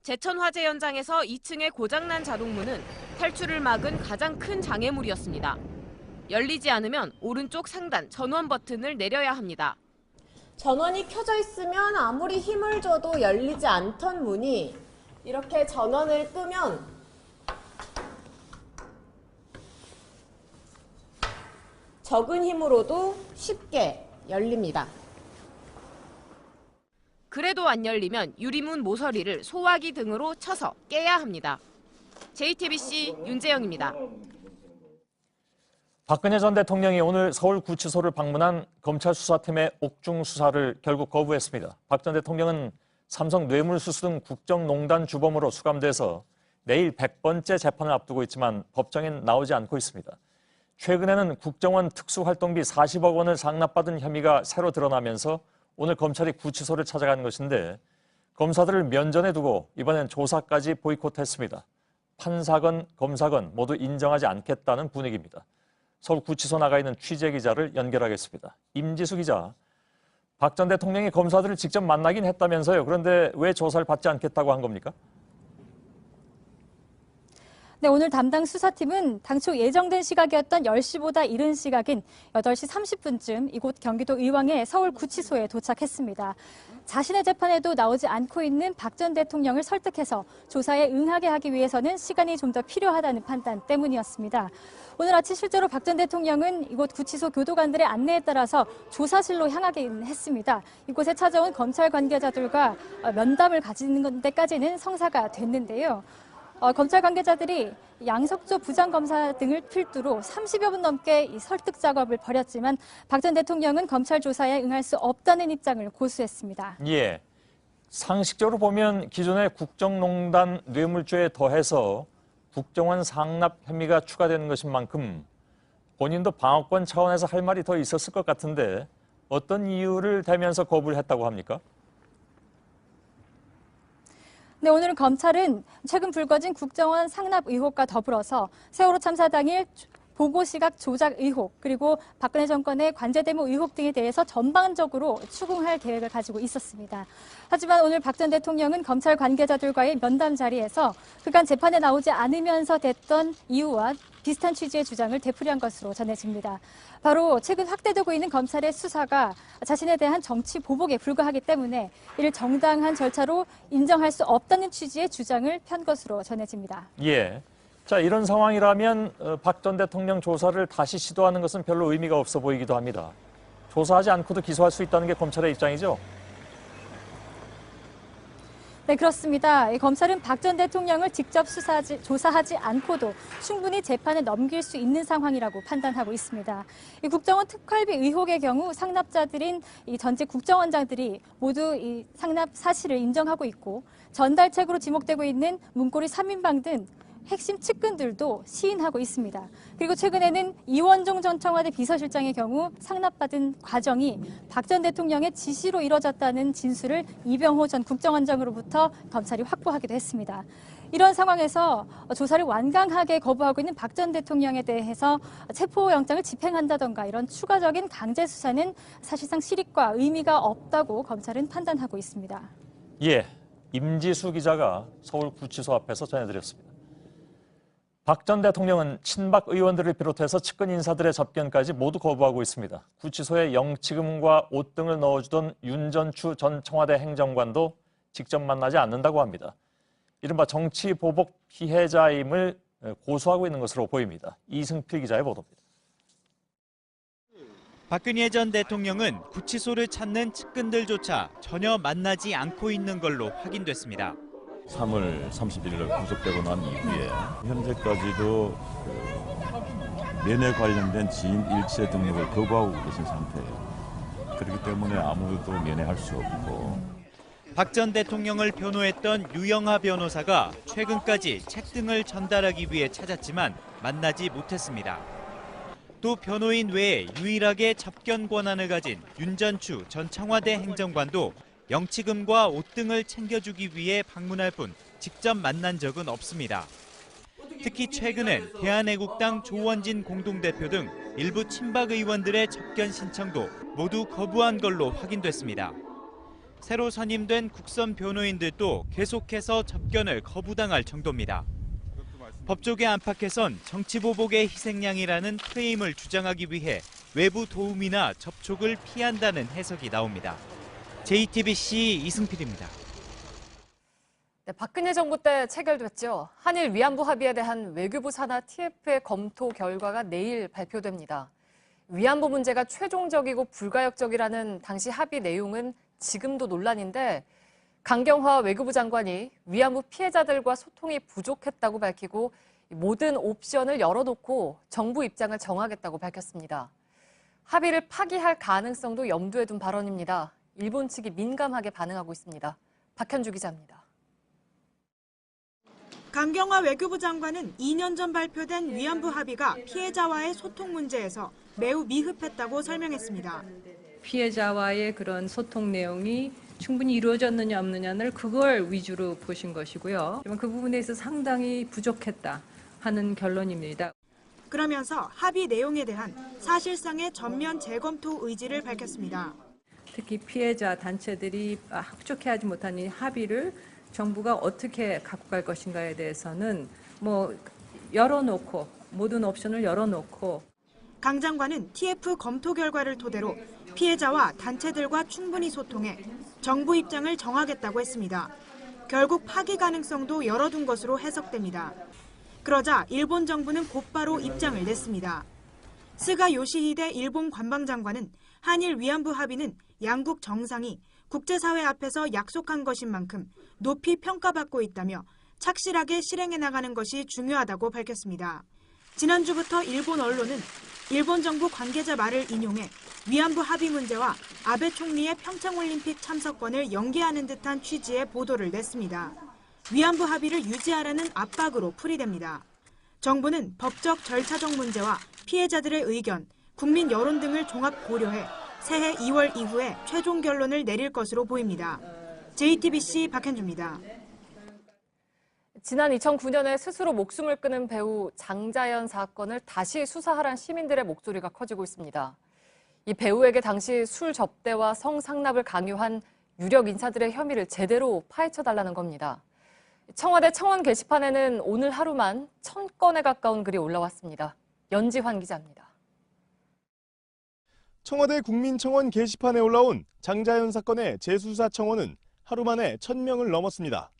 제천 화재 현장에서 2층에 고장난 자동문은 탈출을 막은 가장 큰 장애물이었습니다. 열리지 않으면 오른쪽 상단 전원 버튼을 내려야 합니다. 전원이 켜져 있으면 아무리 힘을 줘도 열리지 않던 문이 이렇게 전원을 끄면 적은 힘으로도 쉽게 열립니다. 그래도 안 열리면 유리문 모서리를 소화기 등으로 쳐서 깨야 합니다. JTBC 윤재영입니다. 박근혜 전 대통령이 오늘 서울구치소를 방문한 검찰 수사팀의 옥중 수사를 결국 거부했습니다. 박 전 대통령은 삼성 뇌물수수 등 국정농단 주범으로 수감돼서 내일 100번째 재판을 앞두고 있지만 법정엔 나오지 않고 있습니다. 최근에는 국정원 특수활동비 40억 원을 상납받은 혐의가 새로 드러나면서 오늘 검찰이 구치소를 찾아간 것인데 검사들을 면전에 두고 이번엔 조사까지 보이콧했습니다. 판사건 검사건 모두 인정하지 않겠다는 분위기입니다. 서울구치소 나가 있는 취재기자를 연결하겠습니다. 임지수 기자, 박 전 대통령이 검사들을 직접 만나긴 했다면서요. 그런데 왜 조사를 받지 않겠다고 한 겁니까? 네, 오늘 담당 수사팀은 당초 예정된 시각이었던 10시보다 이른 시각인 8시 30분쯤 이곳 경기도 의왕의 서울구치소에 도착했습니다. 자신의 재판에도 나오지 않고 있는 박 전 대통령을 설득해서 조사에 응하게 하기 위해서는 시간이 좀 더 필요하다는 판단 때문이었습니다. 오늘 아침 실제로 박 전 대통령은 이곳 구치소 교도관들의 안내에 따라서 조사실로 향하긴 했습니다. 이곳에 찾아온 검찰 관계자들과 면담을 가지는 데까지는 성사가 됐는데요. 검찰 관계자들이 양석조 부장검사 등을 필두로 30여 분 넘게 이 설득 작업을 벌였지만 박 전 대통령은 검찰 조사에 응할 수 없다는 입장을 고수했습니다. 예, 상식적으로 보면 기존의 국정농단 뇌물죄에 더해서 국정원 상납 혐의가 추가되는 것인 만큼 본인도 방어권 차원에서 할 말이 더 있었을 것 같은데 어떤 이유를 대면서 거부를 했다고 합니까? 네, 오늘은 검찰은 최근 불거진 국정원 상납 의혹과 더불어서 세월호 참사 당일 보고시각 조작 의혹 그리고 박근혜 정권의 관제대모 의혹 등에 대해서 전반적으로 추궁할 계획을 가지고 있었습니다. 하지만 오늘 박 전 대통령은 검찰 관계자들과의 면담 자리에서 그간 재판에 나오지 않으면서 됐던 이유와 비슷한 취지의 주장을 되풀이한 것으로 전해집니다. 바로 최근 확대되고 있는 검찰의 수사가 자신에 대한 정치 보복에 불과하기 때문에 이를 정당한 절차로 인정할 수 없다는 취지의 주장을 편 것으로 전해집니다. 예. 자, 이런 상황이라면 박 전 대통령 조사를 다시 시도하는 것은 별로 의미가 없어 보이기도 합니다. 조사하지 않고도 기소할 수 있다는 게 검찰의 입장이죠? 네, 그렇습니다. 검찰은 박 전 대통령을 직접 조사하지 않고도 충분히 재판에 넘길 수 있는 상황이라고 판단하고 있습니다. 이 국정원 특활비 의혹의 경우 상납자들인 이 전직 국정원장들이 모두 이 상납 사실을 인정하고 있고 전달책으로 지목되고 있는 문고리 3인방 등 핵심 측근들도 시인하고 있습니다. 그리고 최근에는 이원종 전 청와대 비서실장의 경우 상납받은 과정이 박 전 대통령의 지시로 이뤄졌다는 진술을 이병호 전 국정원장으로부터 검찰이 확보하기도 했습니다. 이런 상황에서 조사를 완강하게 거부하고 있는 박 전 대통령에 대해서 체포영장을 집행한다던가 이런 추가적인 강제 수사는 사실상 실익과 의미가 없다고 검찰은 판단하고 있습니다. 예, 임지수 기자가 서울구치소 앞에서 전해드렸습니다. 박 전 대통령은 친박 의원들을 비롯해서 측근 인사들의 접견까지 모두 거부하고 있습니다. 구치소에 영치금과 옷 등을 넣어주던 윤전추 전 청와대 행정관도 직접 만나지 않는다고 합니다. 이른바 정치 보복 피해자임을 고수하고 있는 것으로 보입니다. 이승필 기자의 보도입니다. 박근혜 전 대통령은 구치소를 찾는 측근들조차 전혀 만나지 않고 있는 걸로 확인됐습니다. 3월 31일 구속되고 난 이후에 현재까지도 면회 관련된 지인 일체 등록을 거부하고 계신 상태예요. 그렇기 때문에 아무도 면회할 수 없고. 박 전 대통령을 변호했던 유영하 변호사가 최근까지 책 등을 전달하기 위해 찾았지만 만나지 못했습니다. 또 변호인 외에 유일하게 접견 권한을 가진 윤전추 전 청와대 행정관도 영치금과 옷 등을 챙겨주기 위해 방문할 뿐 직접 만난 적은 없습니다. 특히 최근엔 대한애국당 조원진 공동대표 등 일부 친박 의원들의 접견 신청도 모두 거부한 걸로 확인됐습니다. 새로 선임된 국선 변호인들도 계속해서 접견을 거부당할 정도입니다. 법조계 안팎에선 정치보복의 희생양이라는 프레임을 주장하기 위해 외부 도움이나 접촉을 피한다는 해석이 나옵니다. JTBC 이승필입니다. 네, 박근혜 정부 때 체결됐죠. 한일 위안부 합의에 대한 외교부 산하 TF의 검토 결과가 내일 발표됩니다. 위안부 문제가 최종적이고 불가역적이라는 당시 합의 내용은 지금도 논란인데 강경화 외교부 장관이 위안부 피해자들과 소통이 부족했다고 밝히고 모든 옵션을 열어놓고 정부 입장을 정하겠다고 밝혔습니다. 합의를 파기할 가능성도 염두에 둔 발언입니다. 일본 측이 민감하게 반응하고 있습니다. 박현주 기자입니다. 강경화 외교부 장관은 2년 전 발표된 위안부 합의가 피해자와의 소통 문제에서 매우 미흡했다고 설명했습니다. 피해자와의 그런 소통 내용이 충분히 이루어졌느냐 없느냐를 그걸 위주로 보신 것이고요. 그 부분에서 상당히 부족했다 하는 결론입니다. 그러면서 합의 내용에 대한 사실상의 전면 재검토 의지를 밝혔습니다. 특히 피해자 단체들이 합족해하지 못한 이 합의를 정부가 어떻게 갖고 갈 것인가에 대해서는 열어놓고 모든 옵션을 열어놓고 강 장관은 TF 검토 결과를 토대로 피해자와 단체들과 충분히 소통해 정부 입장을 정하겠다고 했습니다. 결국 파기 가능성도 열어둔 것으로 해석됩니다. 그러자 일본 정부는 곧바로 입장을 냈습니다. 스가 요시히데 일본 관방장관은 한일 위안부 합의는 양국 정상이 국제사회 앞에서 약속한 것인 만큼 높이 평가받고 있다며 착실하게 실행해 나가는 것이 중요하다고 밝혔습니다. 지난주부터 일본 언론은 일본 정부 관계자 말을 인용해 위안부 합의 문제와 아베 총리의 평창올림픽 참석권을 연계하는 듯한 취지의 보도를 냈습니다. 위안부 합의를 유지하라는 압박으로 풀이됩니다. 정부는 법적 절차적 문제와 피해자들의 의견, 국민 여론 등을 종합 고려해 새해 2월 이후에 최종 결론을 내릴 것으로 보입니다. JTBC 박현주입니다. 지난 2009년에 스스로 목숨을 끊은 배우 장자연 사건을 다시 수사하라는 시민들의 목소리가 커지고 있습니다. 이 배우에게 당시 술 접대와 성상납을 강요한 유력 인사들의 혐의를 제대로 파헤쳐달라는 겁니다. 청와대 청원 게시판에는 오늘 하루만 1000건에 가까운 글이 올라왔습니다. 연지환 기자입니다. 청와대 국민청원 게시판에 올라온 장자연 사건의 재수사 청원은 하루 만에 1000명을 넘었습니다.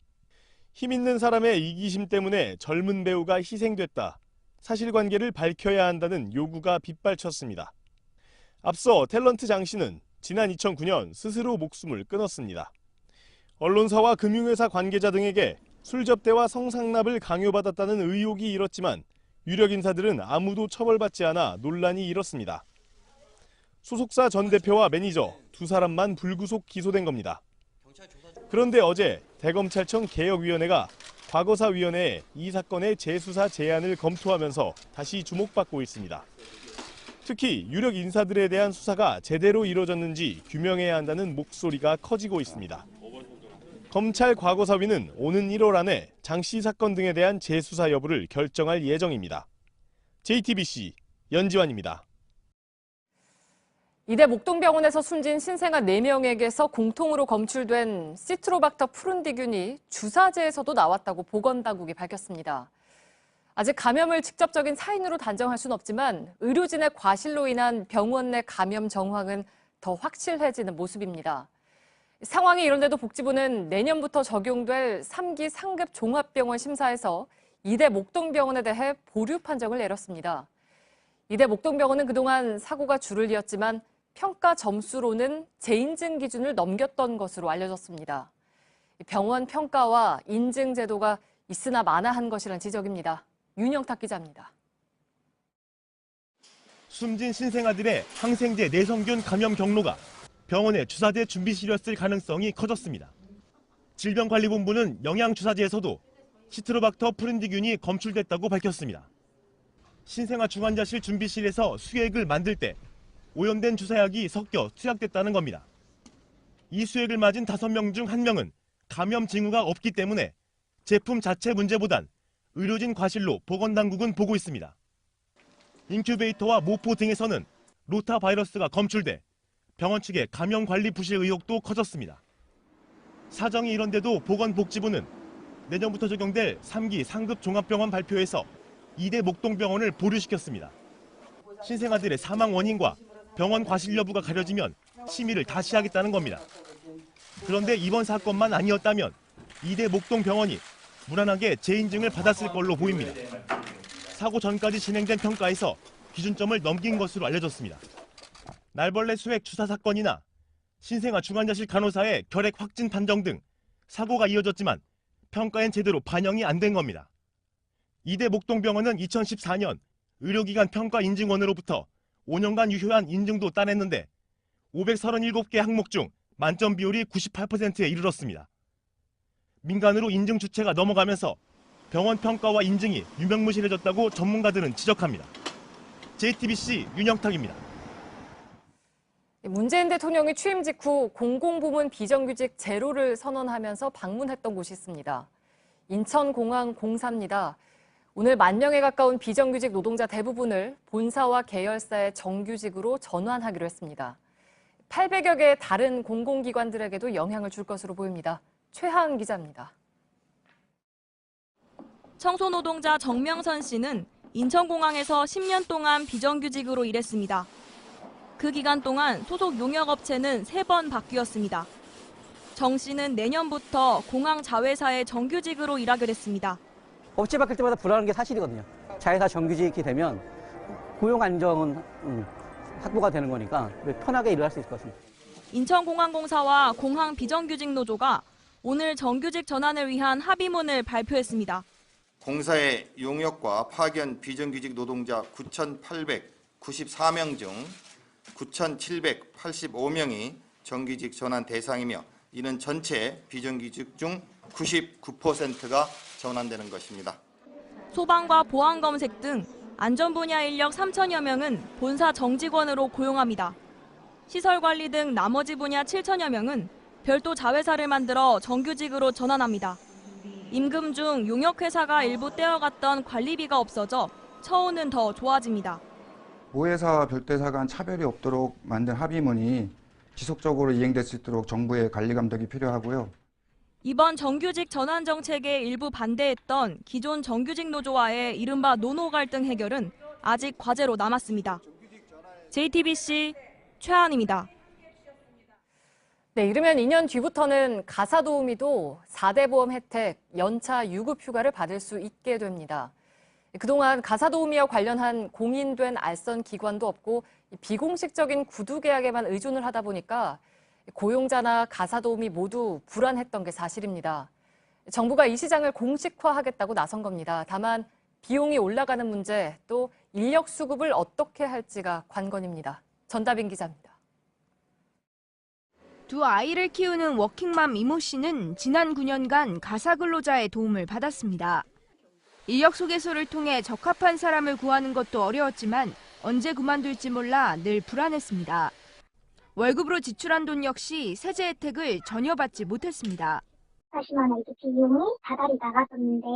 힘 있는 사람의 이기심 때문에 젊은 배우가 희생됐다. 사실관계를 밝혀야 한다는 요구가 빗발쳤습니다. 앞서 탤런트 장 씨는 지난 2009년 스스로 목숨을 끊었습니다. 언론사와 금융회사 관계자 등에게 술 접대와 성상납을 강요받았다는 의혹이 일었지만 유력 인사들은 아무도 처벌받지 않아 논란이 일었습니다. 소속사 전 대표와 매니저 두 사람만 불구속 기소된 겁니다. 그런데 어제 대검찰청 개혁위원회가 과거사위원회에 이 사건의 재수사 제안을 검토하면서 다시 주목받고 있습니다. 특히 유력 인사들에 대한 수사가 제대로 이루어졌는지 규명해야 한다는 목소리가 커지고 있습니다. 검찰 과거사위는 오는 1월 안에 장 씨 사건 등에 대한 재수사 여부를 결정할 예정입니다. JTBC 연지환입니다. 이대 목동병원에서 숨진 신생아 4명에게서 공통으로 검출된 시트로박터 푸른디균이 주사제에서도 나왔다고 보건당국이 밝혔습니다. 아직 감염을 직접적인 사인으로 단정할 수는 없지만 의료진의 과실로 인한 병원 내 감염 정황은 더 확실해지는 모습입니다. 상황이 이런데도 복지부는 내년부터 적용될 3기 상급 종합병원 심사에서 이대 목동병원에 대해 보류 판정을 내렸습니다. 이대 목동병원은 그동안 사고가 줄을 이었지만 평가 점수로는 재인증 기준을 넘겼던 것으로 알려졌습니다. 병원 평가와 인증 제도가 있으나 마나한 것이란 지적입니다. 윤영탁 기자입니다. 숨진 신생아들의 항생제 내성균 감염 경로가 병원의 주사제 준비실이었을 가능성이 커졌습니다. 질병관리본부는 영양주사제에서도 시트로박터 푸른디균이 검출됐다고 밝혔습니다. 신생아 중환자실 준비실에서 수액을 만들 때 오염된 주사약이 섞여 투약됐다는 겁니다. 이 수액을 맞은 5명 중 1명은 감염 징후가 없기 때문에 제품 자체 문제보단 의료진 과실로 보건당국은 보고 있습니다. 인큐베이터와 모포 등에서는 로타 바이러스가 검출돼 병원 측의 감염 관리 부실 의혹도 커졌습니다. 사정이 이런데도 보건복지부는 내년부터 적용될 3기 상급 종합병원 발표에서 이대 목동병원을 보류시켰습니다. 신생아들의 사망 원인과 병원 과실 여부가 가려지면 심의를 다시 하겠다는 겁니다. 그런데 이번 사건만 아니었다면 이대 목동병원이 무난하게 재인증을 받았을 걸로 보입니다. 사고 전까지 진행된 평가에서 기준점을 넘긴 것으로 알려졌습니다. 날벌레 수액 주사 사건이나 신생아 중환자실 간호사의 결핵 확진 판정 등 사고가 이어졌지만 평가엔 제대로 반영이 안 된 겁니다. 이대 목동병원은 2014년 의료기관 평가인증원으로부터 5년간 유효한 인증도 따냈는데 537개 항목 중 만점 비율이 98%에 이르렀습니다. 민간으로 인증 주체가 넘어가면서 병원 평가와 인증이 유명무실해졌다고 전문가들은 지적합니다. JTBC 윤영탁입니다. 문재인 대통령이 취임 직후 공공부문 비정규직 제로를 선언하면서 방문했던 곳이 있습니다. 인천공항공사입니다. 오늘 10,000명에 가까운 비정규직 노동자 대부분을 본사와 계열사의 정규직으로 전환하기로 했습니다. 800여 개의 다른 공공기관들에게도 영향을 줄 것으로 보입니다. 최하은 기자입니다. 청소노동자 정명선 씨는 인천공항에서 10년 동안 비정규직으로 일했습니다. 그 기간 동안 소속 용역업체는 3번 바뀌었습니다. 정 씨는 내년부터 공항 자회사의 정규직으로 일하기로 했습니다. 업체 바뀔 때마다 불안한 게 사실이거든요. 자회사 정규직이 되면 고용 안정은 확보가 되는 거니까 편하게 일을 할 수 있을 것 같습니다. 인천공항공사와 공항 비정규직 노조가 오늘 정규직 전환을 위한 합의문을 발표했습니다. 공사의 용역과 파견 비정규직 노동자 9,894명 중 9,785명이 정규직 전환 대상이며 이는 전체 비정규직 중 99%가 전환되는 것입니다. 소방과 보안검색 등 안전 분야 인력 3,000여 명은 본사 정직원으로 고용합니다. 시설관리 등 나머지 분야 7,000여 명은 별도 자회사를 만들어 정규직으로 전환합니다. 임금 중 용역회사가 일부 떼어갔던 관리비가 없어져 처우는 더 좋아집니다. 모회사와 별도회사 간 차별이 없도록 만든 합의문이 지속적으로 이행될 수 있도록 정부의 관리 감독이 필요하고요. 이번 정규직 전환 정책에 일부 반대했던 기존 정규직 노조와의 이른바 노노 갈등 해결은 아직 과제로 남았습니다. JTBC 최하은입니다. 네, 이르면 2년 뒤부터는 가사도우미도 4대 보험 혜택, 연차 유급휴가를 받을 수 있게 됩니다. 그동안 가사도우미와 관련한 공인된 알선 기관도 없고 비공식적인 구두계약에만 의존을 하다 보니까 고용자나 가사도우미 모두 불안했던 게 사실입니다. 정부가 이 시장을 공식화하겠다고 나선 겁니다. 다만 비용이 올라가는 문제, 또 인력 수급을 어떻게 할지가 관건입니다. 전다빈 기자입니다. 두 아이를 키우는 워킹맘 이모 씨는 지난 9년간 가사근로자의 도움을 받았습니다. 인력 소개소를 통해 적합한 사람을 구하는 것도 어려웠지만 언제 그만둘지 몰라 늘 불안했습니다. 월급으로 지출한 돈 역시 세제 혜택을 전혀 받지 못했습니다. 40만 원 이제 비용이 다달이 나갔었는데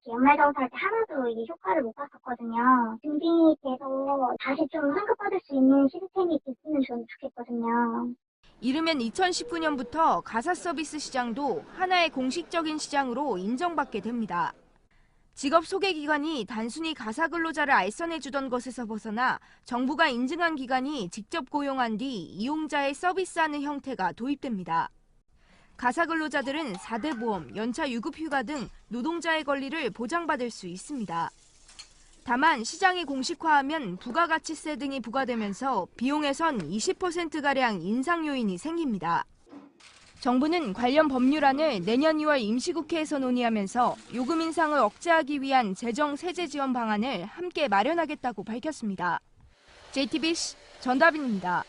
연말정산할 때 하나도 이게 효과를 못 봤었거든요. 준비돼서 다시 좀 환급받을 수 있는 시스템이 있으면 좀 좋겠거든요. 이르면 2019년부터 가사 서비스 시장도 하나의 공식적인 시장으로 인정받게 됩니다. 직업 소개 기관이 단순히 가사 근로자를 알선해주던 것에서 벗어나 정부가 인증한 기관이 직접 고용한 뒤 이용자의 서비스하는 형태가 도입됩니다. 가사 근로자들은 4대 보험, 연차 유급휴가 등 노동자의 권리를 보장받을 수 있습니다. 다만 시장이 공식화하면 부가가치세 등이 부과되면서 비용에선 20%가량 인상 요인이 생깁니다. 정부는 관련 법률안을 내년 2월 임시국회에서 논의하면서 요금 인상을 억제하기 위한 재정 세제 지원 방안을 함께 마련하겠다고 밝혔습니다. JTBC 전다빈입니다.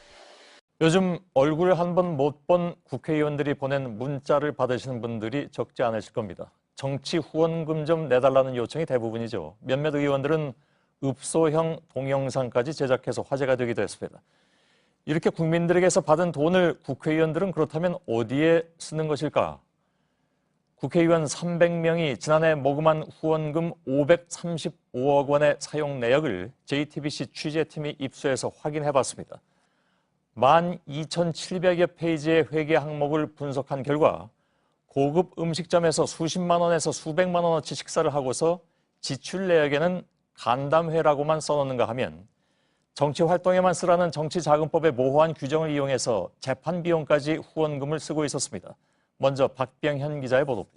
요즘 얼굴 한 번 못 본 국회의원들이 보낸 문자를 받으시는 분들이 적지 않으실 겁니다. 정치 후원금 좀 내달라는 요청이 대부분이죠. 몇몇 의원들은 읍소형 동영상까지 제작해서 화제가 되기도 했습니다. 이렇게 국민들에게서 받은 돈을 국회의원들은 그렇다면 어디에 쓰는 것일까? 국회의원 300명이 지난해 모금한 후원금 535억 원의 사용 내역을 JTBC 취재팀이 입수해서 확인해봤습니다. 12,700여 페이지의 회계 항목을 분석한 결과 고급 음식점에서 수십만 원에서 수백만 원어치 식사를 하고서 지출 내역에는 간담회라고만 써놓는가 하면 정치 활동에만 쓰라는 정치자금법의 모호한 규정을 이용해서 재판 비용까지 후원금을 쓰고 있었습니다. 먼저 박병현 기자의 보도입니다.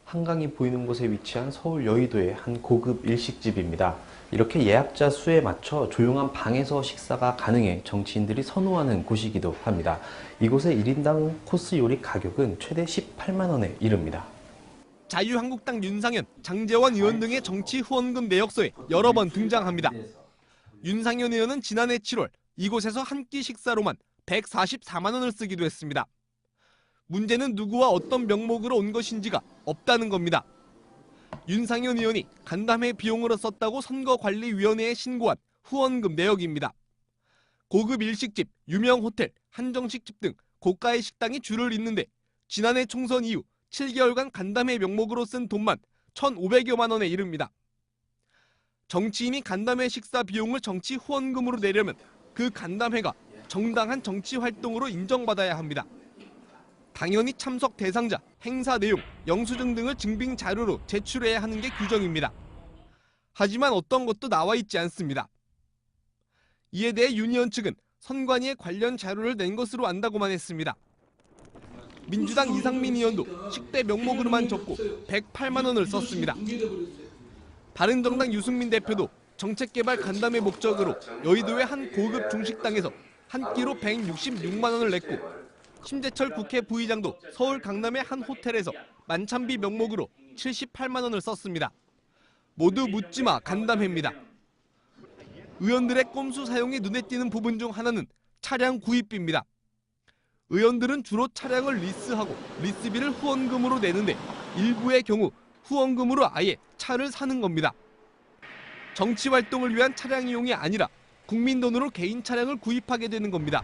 한강이 보이는 곳에 위치한 서울 여의도의 한 고급 일식집입니다. 이렇게 예약자 수에 맞춰 조용한 방에서 식사가 가능해 정치인들이 선호하는 곳이기도 합니다. 이곳의 1인당 코스 요리 가격은 최대 18만 원에 이릅니다. 자유한국당 윤상현, 장제원 의원 등의 정치 후원금 내역서에 여러 번 등장합니다. 윤상현 의원은 지난해 7월 이곳에서 한 끼 식사로만 144만 원을 쓰기도 했습니다. 문제는 누구와 어떤 명목으로 온 것인지가 없다는 겁니다. 윤상현 의원이 간담회 비용으로 썼다고 선거관리위원회에 신고한 후원금 내역입니다. 고급 일식집, 유명 호텔, 한정식집 등 고가의 식당이 줄을 잇는데 지난해 총선 이후 7개월간 간담회 명목으로 쓴 돈만 1,500여만 원에 이릅니다. 정치인이 간담회 식사 비용을 정치 후원금으로 내려면 그 간담회가 정당한 정치 활동으로 인정받아야 합니다. 당연히 참석 대상자, 행사 내용, 영수증 등을 증빙 자료로 제출해야 하는 게 규정입니다. 하지만 어떤 것도 나와 있지 않습니다. 이에 대해 윤 의원 측은 선관위에 관련 자료를 낸 것으로 안다고만 했습니다. 민주당 이상민 의원도 식대 명목으로만 적고 108만 원을 썼습니다. 바른정당 유승민 대표도 정책개발 간담회 목적으로 여의도의 한 고급 중식당에서 한 끼로 166만 원을 냈고 심재철 국회 부의장도 서울 강남의 한 호텔에서 만찬비 명목으로 78만 원을 썼습니다. 모두 묻지마 간담회입니다. 의원들의 꼼수 사용이 눈에 띄는 부분 중 하나는 차량 구입비입니다. 의원들은 주로 차량을 리스하고 리스비를 후원금으로 내는데 일부의 경우 후원금으로 아예 차를 사는 겁니다. 정치 활동을 위한 차량 이용이 아니라 국민 돈으로 개인 차량을 구입하게 되는 겁니다.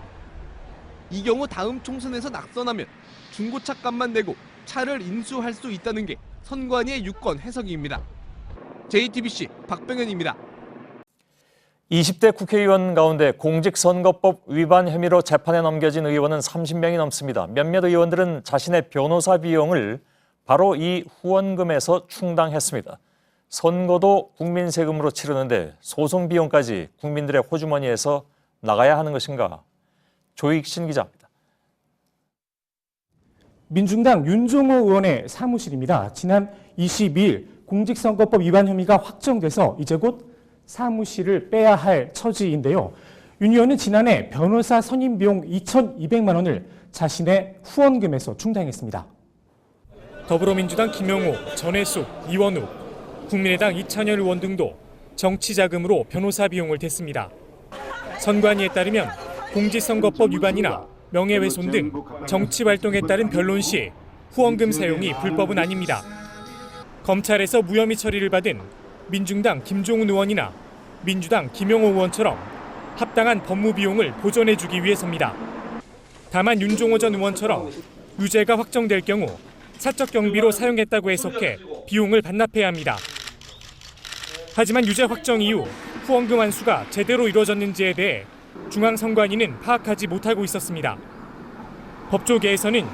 이 경우 다음 총선에서 낙선하면 중고차 값만 내고 차를 인수할 수 있다는 게 선관위의 유권 해석입니다. JTBC 박병현입니다. 20대 국회의원 가운데 공직선거법 위반 혐의로 재판에 넘겨진 의원은 30명이 넘습니다. 몇몇 의원들은 자신의 변호사 비용을 바로 이 후원금에서 충당했습니다. 선거도 국민 세금으로 치르는데 소송 비용까지 국민들의 호주머니에서 나가야 하는 것인가? 조익신 기자입니다. 민중당 윤종호 의원의 사무실입니다. 지난 22일 공직선거법 위반 혐의가 확정돼서 이제 곧 사무실을 빼야 할 처지인데요. 윤 의원은 지난해 변호사 선임 비용 2,200만 원을 자신의 후원금에서 충당했습니다. 더불어민주당 김영호, 전해숙, 이원욱, 국민의당 이찬열 의원 등도 정치자금으로 변호사 비용을 댔습니다. 선관위에 따르면 공직선거법 위반이나 명예훼손 등 정치활동에 따른 변론 시 후원금 사용이 불법은 아닙니다. 검찰에서 무혐의 처리를 받은 민중당 김종훈 의원이나 민주당 김영호 의원처럼 합당한 법무 비용을 보전해주기 위해서입니다. 다만 윤종호 전 의원처럼 유죄가 확정될 경우 사적 경비로 사용했다고 해석해 비용을 반납해야 합니다. 하지만 유죄 확정 이후 후원금 환수가 제대로 이루어졌는지에 대해 중앙선관위는 파악하지 못하고 있었습니다. 법조계에서는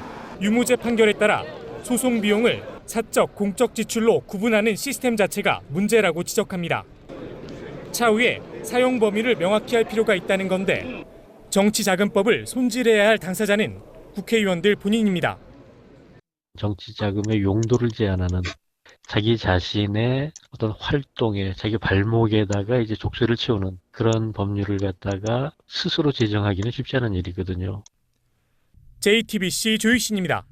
유무죄 판결에 따라 소송 비용을 사적, 공적 지출로 구분하는 시스템 자체가 문제라고 지적합니다. 차후에 사용 범위를 명확히 할 필요가 있다는 건데 정치자금법을 손질해야 할 당사자는 국회의원들 본인입니다. 정치자금의 용도를 제한하는 자기 자신의 어떤 활동에 자기 발목에다가 이제 족쇄를 채우는 그런 법률을 갖다가 스스로 제정하기는 쉽지 않은 일이거든요. JTBC 조익신입니다.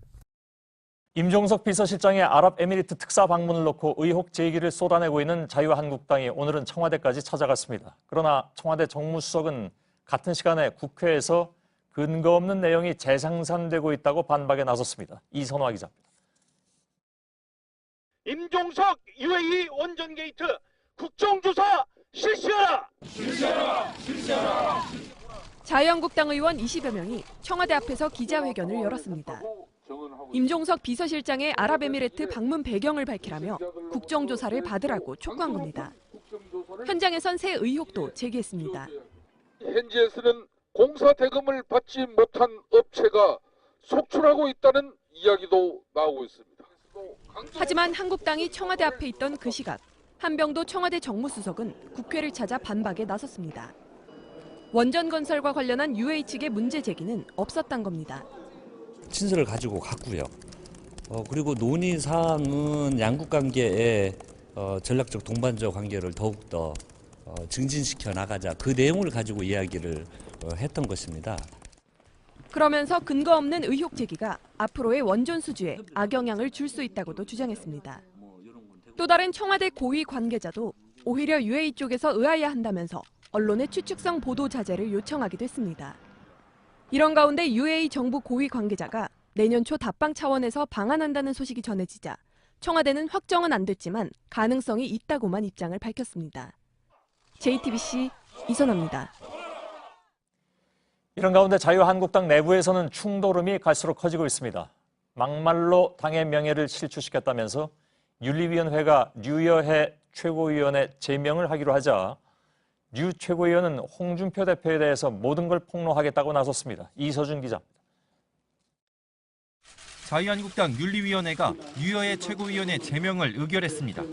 임종석 비서실장의 아랍에미리트 특사 방문을 놓고 의혹 제기를 쏟아내고 있는 자유한국당이 오늘은 청와대까지 찾아갔습니다. 그러나 청와대 정무수석은 같은 시간에 국회에서 근거 없는 내용이 재생산되고 있다고 반박에 나섰습니다. 이선화 기자입니다. 임종석 UAE 원전 게이트 국정조사 실시하라! 실시하라! 실시하라! 자유한국당 의원 20여 명이 청와대 앞에서 기자회견을 열었습니다. 임종석 비서실장의 아랍에미레트 방문 배경을 밝히라며 국정조사를 받으라고 촉구한 겁니다. 현장에선 새 의혹도 제기했습니다. 현지에서는 공사 대금을 받지 못한 업체가 속출하고 있다는 이야기도 나오고 있습니다. 하지만 한국당이 청와대 앞에 있던 그 시각, 한병도 청와대 정무수석은 국회를 찾아 반박에 나섰습니다. 원전 건설과 관련한 UA 측의 문제 제기는 없었던 겁니다. 친서를 가지고 갔고요. 그리고 논의 사항은 양국 관계의 전략적 동반적 관계를 더욱더 증진시켜 나가자 그 내용을 가지고 이야기를 했던 것입니다. 그러면서 근거 없는 의혹 제기가 앞으로의 원전 수주에 악영향을 줄 수 있다고도 주장했습니다. 또 다른 청와대 고위 관계자도 오히려 UAE 쪽에서 의아해야 한다면서 언론의 추측성 보도 자제를 요청하기도 했습니다. 이런 가운데 UAE 정부 고위 관계자가 내년 초 답방 차원에서 방한한다는 소식이 전해지자 청와대는 확정은 안 됐지만 가능성이 있다고만 입장을 밝혔습니다. JTBC 이선아입니다. 이런 가운데 자유한국당 내부에서는 충돌음이 갈수록 커지고 있습니다. 막말로 당의 명예를 실추시켰다면서 윤리위원회가 류여해 최고위원의 제명을 하기로 하자 류 최고위원은 홍준표 대표에 대해서 모든 걸 폭로하겠다고 나섰습니다. 이서준 기자입니다. 자유한국당 윤리위원회가 류여해 최고위원의 제명을 의결했습니다.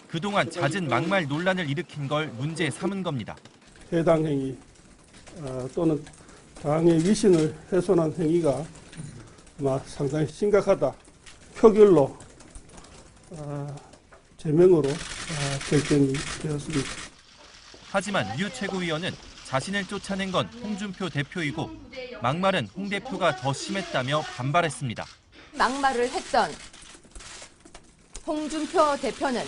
그동안 잦은 막말 논란을 일으킨 걸 문제 삼은 겁니다. 해당 행위 또는 당의 위신을 훼손한 행위가 상당히 심각하다. 표결로 제명으로 결정이 되었습니다. 하지만 류 최고위원은 자신을 쫓아낸 건 홍준표 대표이고 막말은 홍 대표가 더 심했다며 반발했습니다. 막말을 했던 홍준표 대표는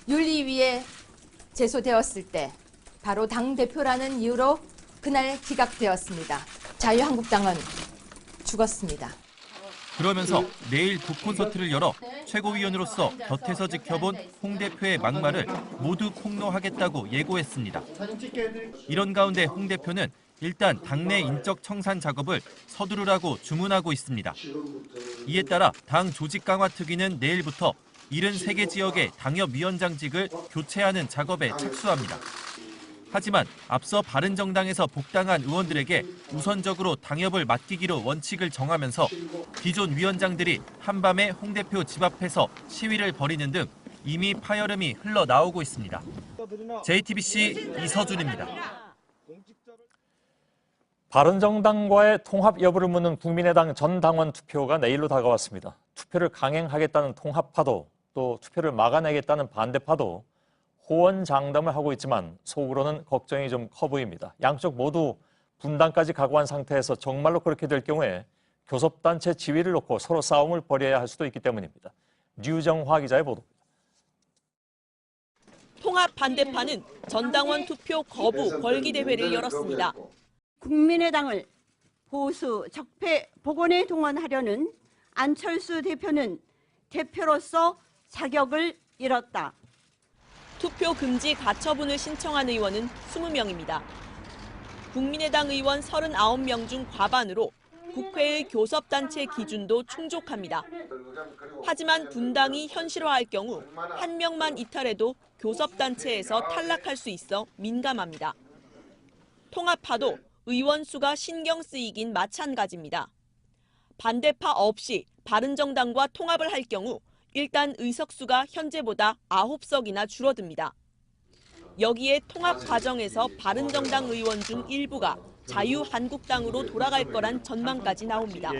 윤리위에 제소되었을 때 바로 당대표라는 이유로 그날 기각되었습니다. 자유한국당은 죽었습니다. 그러면서 내일 북콘서트를 열어 최고위원으로서 곁에서 지켜본 홍 대표의 막말을 모두 폭로하겠다고 예고했습니다. 이런 가운데 홍 대표는 일단 당내 인적 청산 작업을 서두르라고 주문하고 있습니다. 이에 따라 당 조직 강화 특위는 내일부터 73개 지역의 당협위원장직을 교체하는 작업에 착수합니다. 하지만 앞서 바른정당에서 복당한 의원들에게 우선적으로 당협을 맡기기로 원칙을 정하면서 기존 위원장들이 한밤에 홍 대표 집 앞에서 시위를 벌이는 등 이미 파열음이 흘러나오고 있습니다. JTBC 이서준입니다. 바른정당과의 통합 여부를 묻는 국민의당 전 당원 투표가 내일로 다가왔습니다. 투표를 강행하겠다는 통합파도 또 투표를 막아내겠다는 반대파도 호언장담을 하고 있지만 속으로는 걱정이 좀 커 보입니다. 양쪽 모두 분당까지 각오한 상태에서 정말로 그렇게 될 경우에 교섭단체 지위를 놓고 서로 싸움을 벌여야 할 수도 있기 때문입니다. 류정화 기자의 보도입니다. 통합 반대파는 전당원 투표 거부 걸기 대회를 열었습니다. 국민의당을 보수 적폐 복원에 동원하려는 안철수 대표는 대표로서 자격을 잃었다. 투표 금지 가처분을 신청한 의원은 20명입니다. 국민의당 의원 39명 중 과반으로 국회의 교섭단체 기준도 충족합니다. 하지만 분당이 현실화할 경우 한 명만 이탈해도 교섭단체에서 탈락할 수 있어 민감합니다. 통합파도 의원 수가 신경 쓰이긴 마찬가지입니다. 반대파 없이 바른정당과 통합을 할 경우 일단 의석수가 현재보다 9석이나 줄어듭니다. 여기에 통합 과정에서 바른정당 의원 중 일부가 자유한국당으로 돌아갈 거란 전망까지 나옵니다.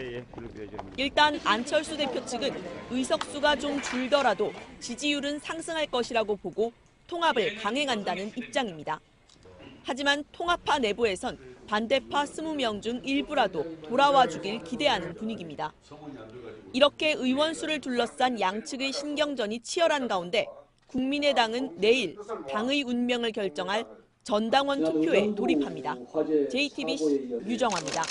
일단 안철수 대표 측은 의석수가 좀 줄더라도 지지율은 상승할 것이라고 보고 통합을 강행한다는 입장입니다. 하지만 통합파 내부에선 반대파 20명 중 일부라도 돌아와 주길 기대하는 분위기입니다. 이렇게 의원 수를 둘러싼 양측의 신경전이 치열한 가운데 국민의당은 내일 당의 운명을 결정할 전당원 투표에 돌입합니다. JTBC 유정화입니다.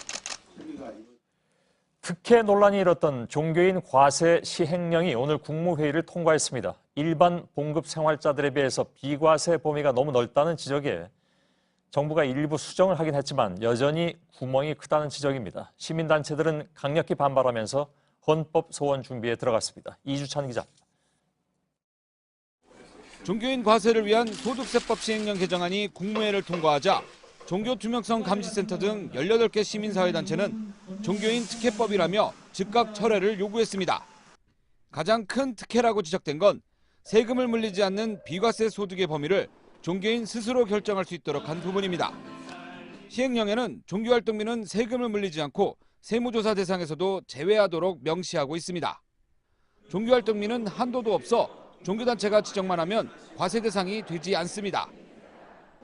특혜 논란이 일었던 종교인 과세 시행령이 오늘 국무회의를 통과했습니다. 일반 봉급 생활자들에 비해서 비과세 범위가 너무 넓다는 지적에 정부가 일부 수정을 하긴 했지만 여전히 구멍이 크다는 지적입니다. 시민단체들은 강력히 반발하면서 헌법 소원 준비에 들어갔습니다. 이주찬 기자입니다. 종교인 과세를 위한 소득세법 시행령 개정안이 국무회의를 통과하자 종교투명성 감시센터 등 18개 시민사회단체는 종교인 특혜법이라며 즉각 철회를 요구했습니다. 가장 큰 특혜라고 지적된 건 세금을 물리지 않는 비과세 소득의 범위를 종교인 스스로 결정할 수 있도록 한 부분입니다. 시행령에는 종교활동비는 세금을 물리지 않고 세무조사 대상에서도 제외하도록 명시하고 있습니다. 종교활동비는 한도도 없어 종교단체가 지정만 하면 과세 대상이 되지 않습니다.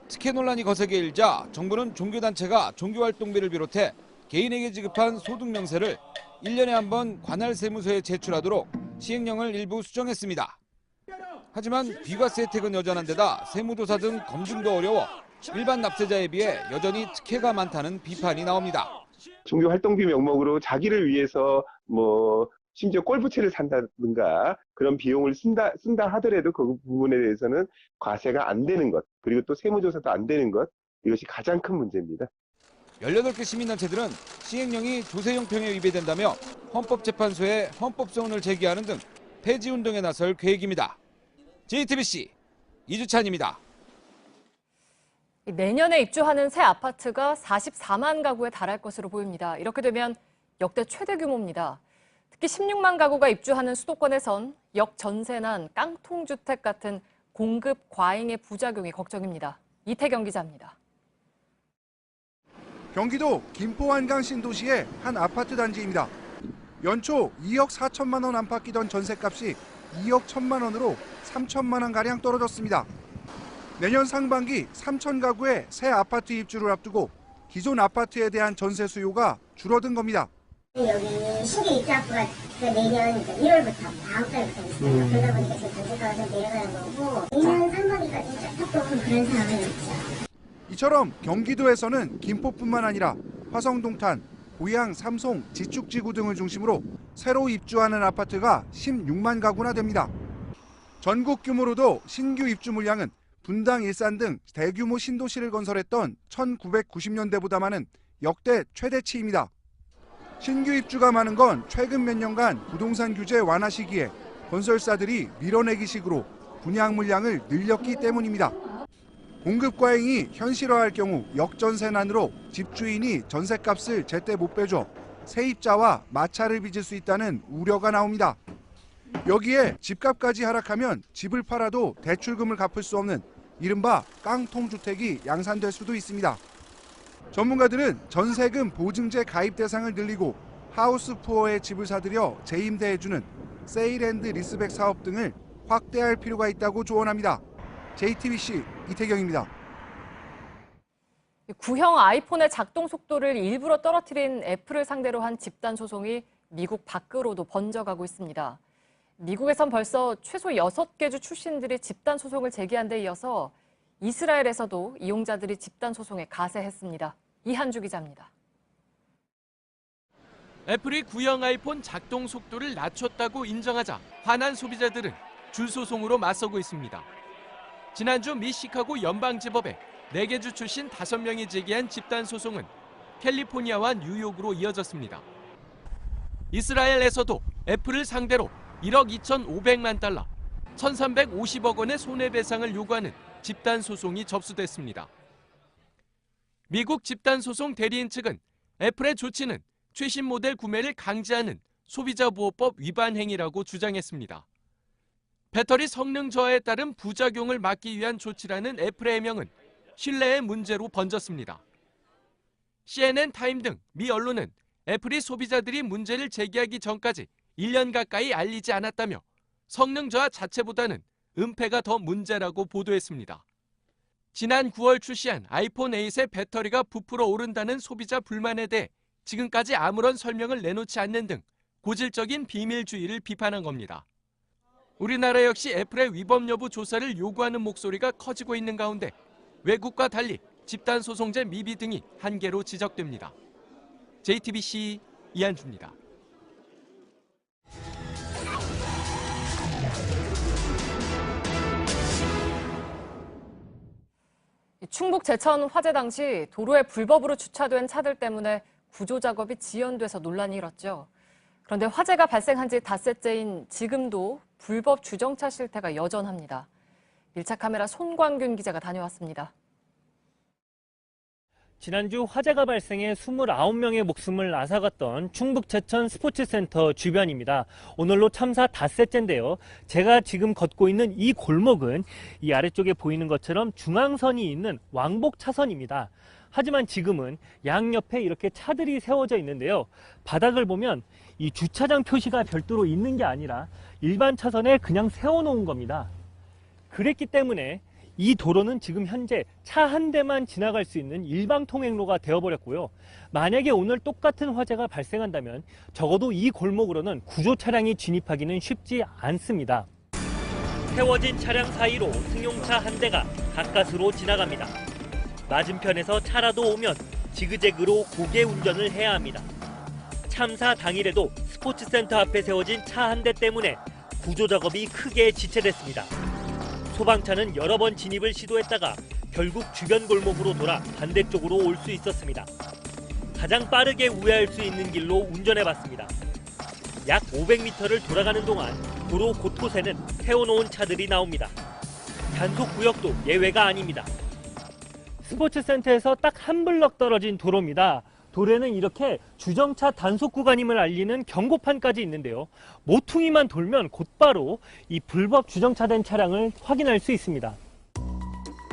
특혜 논란이 거세게 일자 정부는 종교단체가 종교활동비를 비롯해 개인에게 지급한 소득 명세를 1년에 한 번 관할 세무서에 제출하도록 시행령을 일부 수정했습니다. 하지만 비과세 혜택은 여전한 데다 세무조사 등 검증도 어려워 일반 납세자에 비해 여전히 특혜가 많다는 비판이 나옵니다. 종교 활동비 명목으로 자기를 위해서 심지어 골프채를 산다든가 그런 비용을 쓴다 하더라도 그 부분에 대해서는 과세가 안 되는 것, 그리고 또 세무조사도 안 되는 것, 이것이 가장 큰 문제입니다. 18개 시민단체들은 시행령이 조세 형평에 위배된다며 헌법재판소에 헌법소원을 제기하는 등 폐지운동에 나설 계획입니다. JTBC 이주찬입니다. 내년에 입주하는 새 아파트가 44만 가구에 달할 것으로 보입니다. 이렇게 되면 역대 최대 규모입니다. 특히 16만 가구가 입주하는 수도권에선 역전세난 깡통주택 같은 공급 과잉의 부작용이 걱정입니다. 이태경 기자입니다. 경기도 김포 한강 신도시의 한 아파트 단지입니다. 연초 2억 4천만 원 안팎 끼던 전셋값이 2억 1천만 원으로 3천만 원가량 떨어졌습니다. 내년 상반기 3천 가구의 새 아파트 입주를 앞두고 기존 아파트에 대한 전세 수요가 줄어든 겁니다. 여기 신규 입주 학부가 내년 1월부터 다음 달부터 있어요. 그러다 보니까 지금 전세가가 좀 내려가는 거고 내년 상반기까지 조금 그런 상황은 있죠. 이처럼 경기도에서는 김포뿐만 아니라 화성, 동탄, 고양, 삼송, 지축지구 등을 중심으로 새로 입주하는 아파트가 16만 가구나 됩니다. 전국 규모로도 신규 입주 물량은 분당, 일산 등 대규모 신도시를 건설했던 1990년대보다 많은 역대 최대치입니다. 신규 입주가 많은 건 최근 몇 년간 부동산 규제 완화 시기에 건설사들이 밀어내기식으로 분양 물량을 늘렸기 때문입니다. 공급 과잉이 현실화할 경우 역전세난으로 집주인이 전셋값을 제때 못 빼줘 세입자와 마찰을 빚을 수 있다는 우려가 나옵니다. 여기에 집값까지 하락하면 집을 팔아도 대출금을 갚을 수 없는 이른바 깡통주택이 양산될 수도 있습니다. 전문가들은 전세금 보증제 가입 대상을 늘리고 하우스 푸어의 집을 사들여 재임대해주는 세일앤드 리스백 사업 등을 확대할 필요가 있다고 조언합니다. JTBC 이태경입니다. 구형 아이폰의 작동 속도를 일부러 떨어뜨린 애플을 상대로 한 집단 소송이 미국 밖으로도 번져가고 있습니다. 미국에선 벌써 최소 6개 주 출신들이 집단 소송을 제기한 데 이어서 이스라엘에서도 이용자들이 집단 소송에 가세했습니다. 이한주 기자입니다. 애플이 구형 아이폰 작동 속도를 낮췄다고 인정하자 화난 소비자들은 줄 소송으로 맞서고 있습니다. 지난주 미 시카고 연방지법에 4개 주 출신 5명이 제기한 집단 소송은 캘리포니아와 뉴욕으로 이어졌습니다. 이스라엘에서도 애플을 상대로 1억 2,500만 달러, 1,350억 원의 손해배상을 요구하는 집단 소송이 접수됐습니다. 미국 집단 소송 대리인 측은 애플의 조치는 최신 모델 구매를 강제하는 소비자보호법 위반 행위라고 주장했습니다. 배터리 성능 저하에 따른 부작용을 막기 위한 조치라는 애플의 해명은 신뢰의 문제로 번졌습니다. CNN 타임 등 미 언론은 애플이 소비자들이 문제를 제기하기 전까지 1년 가까이 알리지 않았다며 성능 저하 자체보다는 은폐가 더 문제라고 보도했습니다. 지난 9월 출시한 아이폰 8의 배터리가 부풀어 오른다는 소비자 불만에 대해 지금까지 아무런 설명을 내놓지 않는 등 고질적인 비밀주의를 비판한 겁니다. 우리나라 역시 애플의 위법 여부 조사를 요구하는 목소리가 커지고 있는 가운데 외국과 달리 집단소송제 미비 등이 한계로 지적됩니다. JTBC 이한주입니다. 충북 제천 화재 당시 도로에 불법으로 주차된 차들 때문에 구조 작업이 지연돼서 논란이 일었죠. 그런데 화재가 발생한 지 닷새째인 지금도 불법 주정차 실태가 여전합니다. 밀착 카메라 손광균 기자가 다녀왔습니다. 지난주 화재가 발생해 29명의 목숨을 앗아갔던 충북 제천 스포츠센터 주변입니다. 오늘로 참사 닷새째인데요. 제가 지금 걷고 있는 이 골목은 이 아래쪽에 보이는 것처럼 중앙선이 있는 왕복 차선입니다. 하지만 지금은 양옆에 이렇게 차들이 세워져 있는데요. 바닥을 보면 이 주차장 표시가 별도로 있는 게 아니라 일반 차선에 그냥 세워놓은 겁니다. 그랬기 때문에 이 도로는 지금 현재 차 한 대만 지나갈 수 있는 일방 통행로가 되어버렸고요. 만약에 오늘 똑같은 화재가 발생한다면 적어도 이 골목으로는 구조 차량이 진입하기는 쉽지 않습니다. 세워진 차량 사이로 승용차 한 대가 가까스로 지나갑니다. 맞은편에서 차라도 오면 지그재그로 고개 운전을 해야 합니다. 참사 당일에도 스포츠센터 앞에 세워진 차 한 대 때문에 구조 작업이 크게 지체됐습니다. 소방차는 여러 번 진입을 시도했다가 결국 주변 골목으로 돌아 반대쪽으로 올 수 있었습니다. 가장 빠르게 우회할 수 있는 길로 운전해봤습니다. 약 500m를 돌아가는 동안 도로 곳곳에는 세워놓은 차들이 나옵니다. 단속 구역도 예외가 아닙니다. 스포츠센터에서 딱 한 블럭 떨어진 도로입니다. 도로에는 이렇게 주정차 단속 구간임을 알리는 경고판까지 있는데요. 모퉁이만 돌면 곧바로 이 불법 주정차된 차량을 확인할 수 있습니다.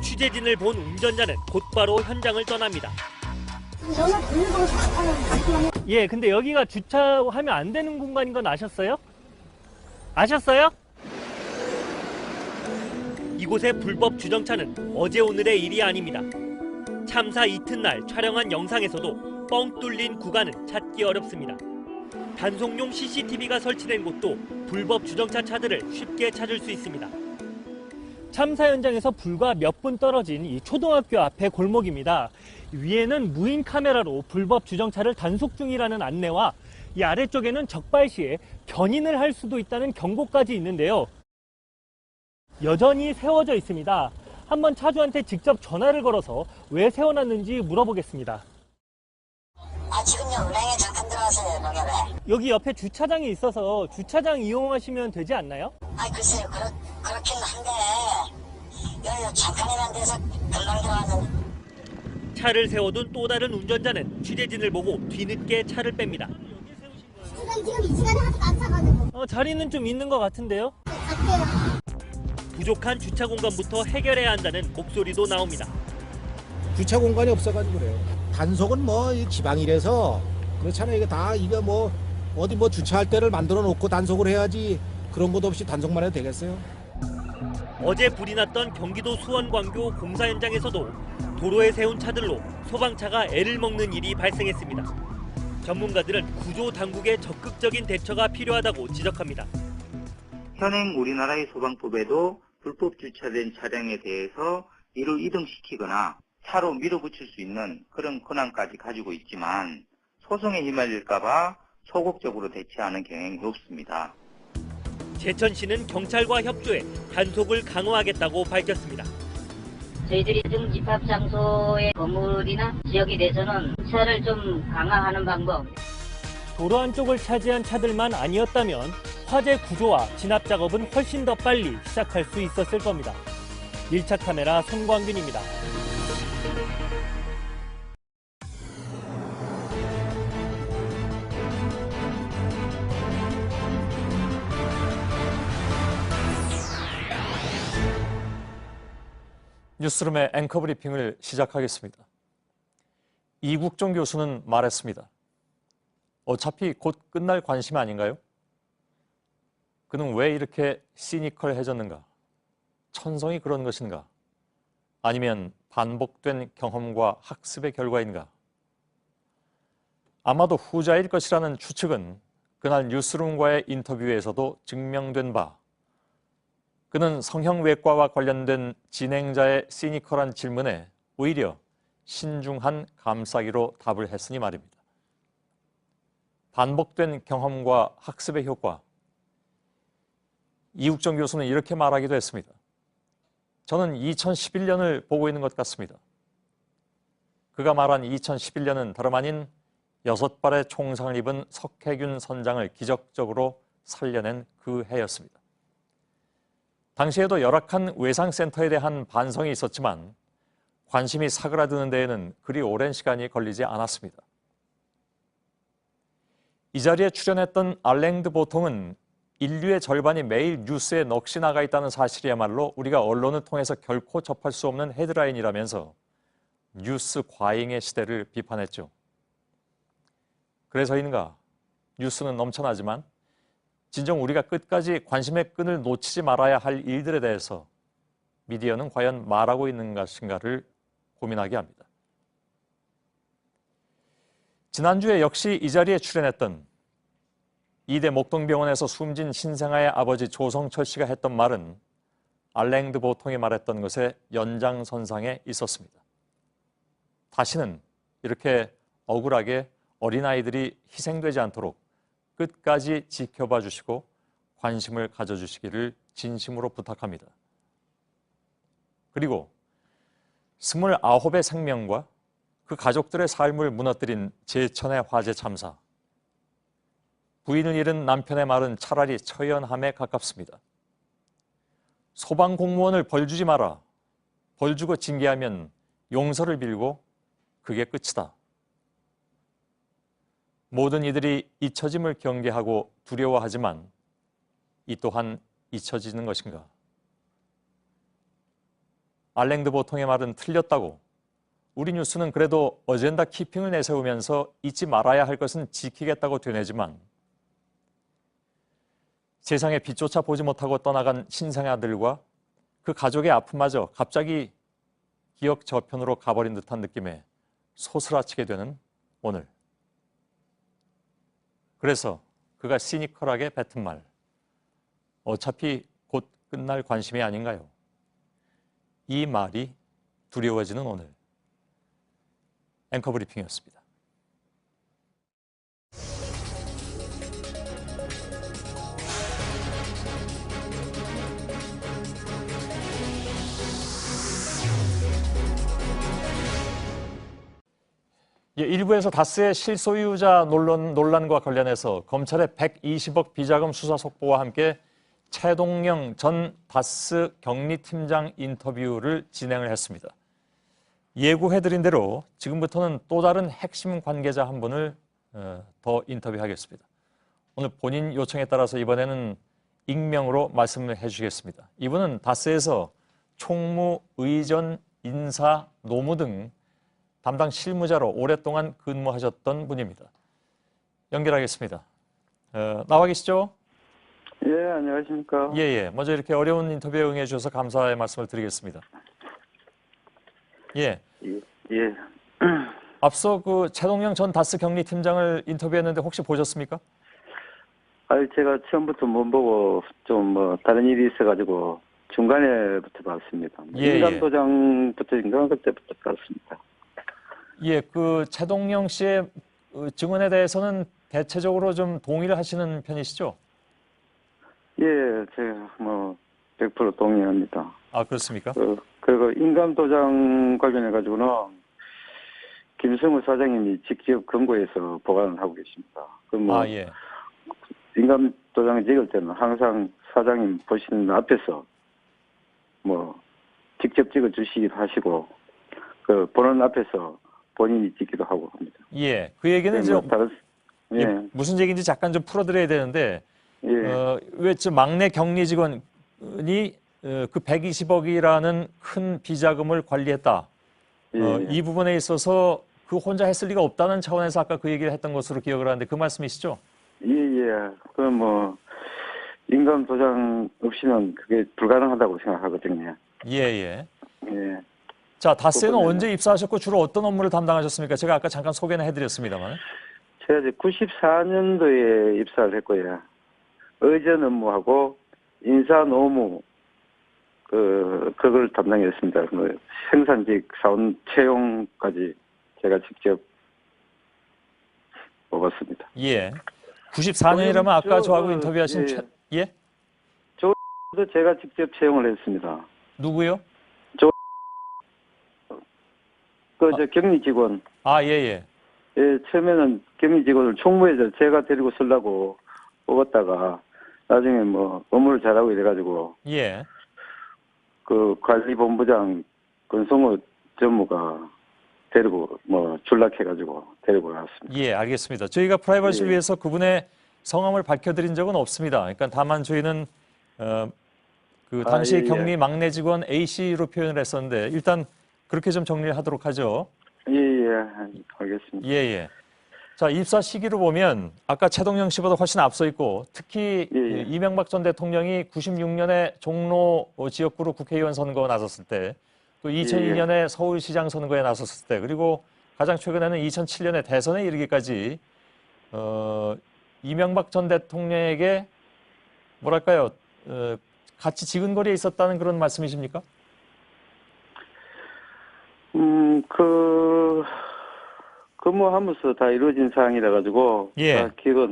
취재진을 본 운전자는 곧바로 현장을 떠납니다. 예, 근데 여기가 주차하면 안 되는 공간인 건 아셨어요? 아셨어요? 이곳의 불법 주정차는 어제 오늘의 일이 아닙니다. 참사 이튿날 촬영한 영상에서도 뻥 뚫린 구간은 찾기 어렵습니다. 단속용 CCTV가 설치된 곳도 불법 주정차 차들을 쉽게 찾을 수 있습니다. 참사 현장에서 불과 몇 분 떨어진 이 초등학교 앞의 골목입니다. 위에는 무인 카메라로 불법 주정차를 단속 중이라는 안내와 이 아래쪽에는 적발 시에 견인을 할 수도 있다는 경고까지 있는데요. 여전히 세워져 있습니다. 한번 차주한테 직접 전화를 걸어서 왜 세워놨는지 물어보겠습니다. 지금요, 은행에 잠깐 들어가서요, 농협에. 여기 옆에 주차장이 있어서 주차장 이용하시면 되지 않나요? 글쎄요, 그렇긴 한데, 여기 잠깐이란 데서 금방 들어가는. 차를 세워둔 또 다른 운전자는 취재진을 보고 뒤늦게 차를 뺍니다. 지금 이 시간에 아직 안 차가지고. 자리는 좀 있는 것 같은데요? 갈게요. 부족한 주차 공간부터 해결해야 한다는 목소리도 나옵니다. 주차 공간이 없어가지고 그래요. 단속은 뭐 지방이라서 그렇잖아요. 이게 다 이게 뭐 어디 뭐 주차할 때를 만들어 놓고 단속을 해야지 그런 것도 없이 단속만 해도 되겠어요. 어제 불이 났던 경기도 수원광교 공사 현장에서도 도로에 세운 차들로 소방차가 애를 먹는 일이 발생했습니다. 전문가들은 구조 당국의 적극적인 대처가 필요하다고 지적합니다. 현행 우리나라의 소방법에도 불법 주차된 차량에 대해서 이를 이동시키거나 차로 밀어붙일 수 있는 그런 권한까지 가지고 있지만 소송에 휘말릴까봐 소극적으로 대처하는 경향이 높습니다. 제천시는 경찰과 협조해 단속을 강화하겠다고 밝혔습니다. 저희들이 등 집합 장소의 건물이나 지역에 대해서는 주차를 좀 강화하는 방법. 도로 한쪽을 차지한 차들만 아니었다면 화재 구조와 진압 작업은 훨씬 더 빨리 시작할 수 있었을 겁니다. 1차 카메라 손광균입니다. 뉴스룸의 앵커 브리핑을 시작하겠습니다. 이국종 교수는 말했습니다. 어차피 곧 끝날 관심 아닌가요? 그는 왜 이렇게 시니컬해졌는가? 천성이 그런 것인가? 아니면 반복된 경험과 학습의 결과인가? 아마도 후자일 것이라는 추측은 그날 뉴스룸과의 인터뷰에서도 증명된 바, 그는 성형외과와 관련된 진행자의 시니컬한 질문에 오히려 신중한 감싸기로 답을 했으니 말입니다. 반복된 경험과 학습의 효과. 이국정 교수는 이렇게 말하기도 했습니다. 저는 2011년을 보고 있는 것 같습니다. 그가 말한 2011년은 다름 아닌 6발의 총상을 입은 석혜균 선장을 기적적으로 살려낸 그 해였습니다. 당시에도 열악한 외상센터에 대한 반성이 있었지만 관심이 사그라드는 데에는 그리 오랜 시간이 걸리지 않았습니다. 이 자리에 출연했던 알랭드 보통은 인류의 절반이 매일 뉴스에 넋이 나가 있다는 사실이야말로 우리가 언론을 통해서 결코 접할 수 없는 헤드라인이라면서 뉴스 과잉의 시대를 비판했죠. 그래서인가 뉴스는 넘쳐나지만 진정 우리가 끝까지 관심의 끈을 놓치지 말아야 할 일들에 대해서 미디어는 과연 말하고 있는 것인가를 고민하게 합니다. 지난주에 역시 이 자리에 출연했던 이대 목동병원에서 숨진 신생아의 아버지 조성철 씨가 했던 말은 알랭드 보통이 말했던 것의 연장선상에 있었습니다. 다시는 이렇게 억울하게 어린아이들이 희생되지 않도록 끝까지 지켜봐 주시고 관심을 가져주시기를 진심으로 부탁합니다. 그리고 29의 생명과 그 가족들의 삶을 무너뜨린 제천의 화재 참사. 부인을 잃은 남편의 말은 차라리 처연함에 가깝습니다. 소방공무원을 벌 주지 마라. 벌 주고 징계하면 용서를 빌고 그게 끝이다. 모든 이들이 잊혀짐을 경계하고 두려워하지만 이 또한 잊혀지는 것인가? 알랭드 보통의 말은 틀렸다고 우리 뉴스는 그래도 어젠다 키핑을 내세우면서 잊지 말아야 할 것은 지키겠다고 되뇌지만 세상에 빛조차 보지 못하고 떠나간 신생아들과 그 가족의 아픔마저 갑자기 기억 저편으로 가버린 듯한 느낌에 소스라치게 되는 오늘. 그래서 그가 시니컬하게 뱉은 말, 어차피 곧 끝날 관심이 아닌가요? 이 말이 두려워지는 오늘. 앵커 브리핑이었습니다. 일부에서 다스의 실소유자 논란과 관련해서 검찰의 120억 비자금 수사 속보와 함께 최동영 전 다스 경리팀장 인터뷰를 진행을 했습니다. 예고해드린 대로 지금부터는 또 다른 핵심 관계자 한 분을 더 인터뷰하겠습니다. 오늘 본인 요청에 따라서 이번에는 익명으로 말씀을 해주시겠습니다. 이분은 다스에서 총무, 의전, 인사, 노무 등 담당 실무자로 오랫동안 근무하셨던 분입니다. 연결하겠습니다. 나와 계시죠? 예, 안녕하십니까. 예. 먼저 이렇게 어려운 인터뷰에 응해 주셔서 감사의 말씀을 드리겠습니다. 예. 앞서 그 최동영 전 다스 경리팀장을 인터뷰했는데 혹시 보셨습니까? 제가 처음부터 못 보고 좀 다른 일이 있어가지고 중간에부터 봤습니다. 인감도장부터인가 그때부터 봤습니다. 예, 그 최동영 씨의 증언에 대해서는 대체적으로 좀 동의를 하시는 편이시죠? 예, 제가 100% 동의합니다. 아, 그렇습니까? 그리고 인감도장 관련해가지고는 김성우 사장님이 직접 권고해서 보관을 하고 계십니다. 예. 인감도장 찍을 때는 항상 사장님 보시는 앞에서 직접 찍어주시기도 하시고, 보는 앞에서 본인이 찍기도 하고 합니다. 예, 그 얘기는 좀 무슨 얘기인지 잠깐 좀 풀어드려야 되는데 왜 저 막내 격리 직원이 그 120억이라는 큰 비자금을 관리했다. 이 부분에 있어서 그 혼자 했을 리가 없다는 차원에서 아까 그 얘기를 했던 것으로 기억을 하는데 그 말씀이시죠? 예. 인감 도장 없이는 그게 불가능하다고 생각하거든요. 예. 자, 다스에는 언제 입사하셨고 주로 어떤 업무를 담당하셨습니까? 제가 아까 잠깐 소개는 해드렸습니다만. 제가 이제 94년도에 입사를 했고요. 의전 업무하고 인사 노무 그걸 담당했습니다. 생산직 사원 채용까지 제가 직접 뽑았습니다. 예. 94년이라면 아까 저하고 인터뷰하신 저도 제가 직접 채용을 했습니다. 누구요? 저 격리 직원. 예, 처음에는 격리 직원을 총무에서 제가 데리고 쓰려고 뽑았다가 나중에 업무를 잘하고 이래가지고 그 관리본부장 권성호 전무가 데리고 출락해가지고 데리고 나왔습니다. 예, 알겠습니다. 저희가 프라이버시를 위해서 그분의 성함을 밝혀드린 적은 없습니다. 그러니까 다만 저희는 그 당시 격리 막내 직원 A씨로 표현을 했었는데 일단 그렇게 좀 정리를 하도록 하죠. 예, 알겠습니다. 예. 자, 입사 시기로 보면 아까 최동영 씨보다 훨씬 앞서 있고 특히 이명박 전 대통령이 96년에 종로 지역구로 국회의원 선거에 나섰을 때 또 2002년에 서울시장 선거에 나섰을 때 그리고 가장 최근에는 2007년에 대선에 이르기까지 이명박 전 대통령에게 뭐랄까요? 같이 지근거리에 있었다는 그런 말씀이십니까? 근무하면서 다 이루어진 사항이라 가지고 다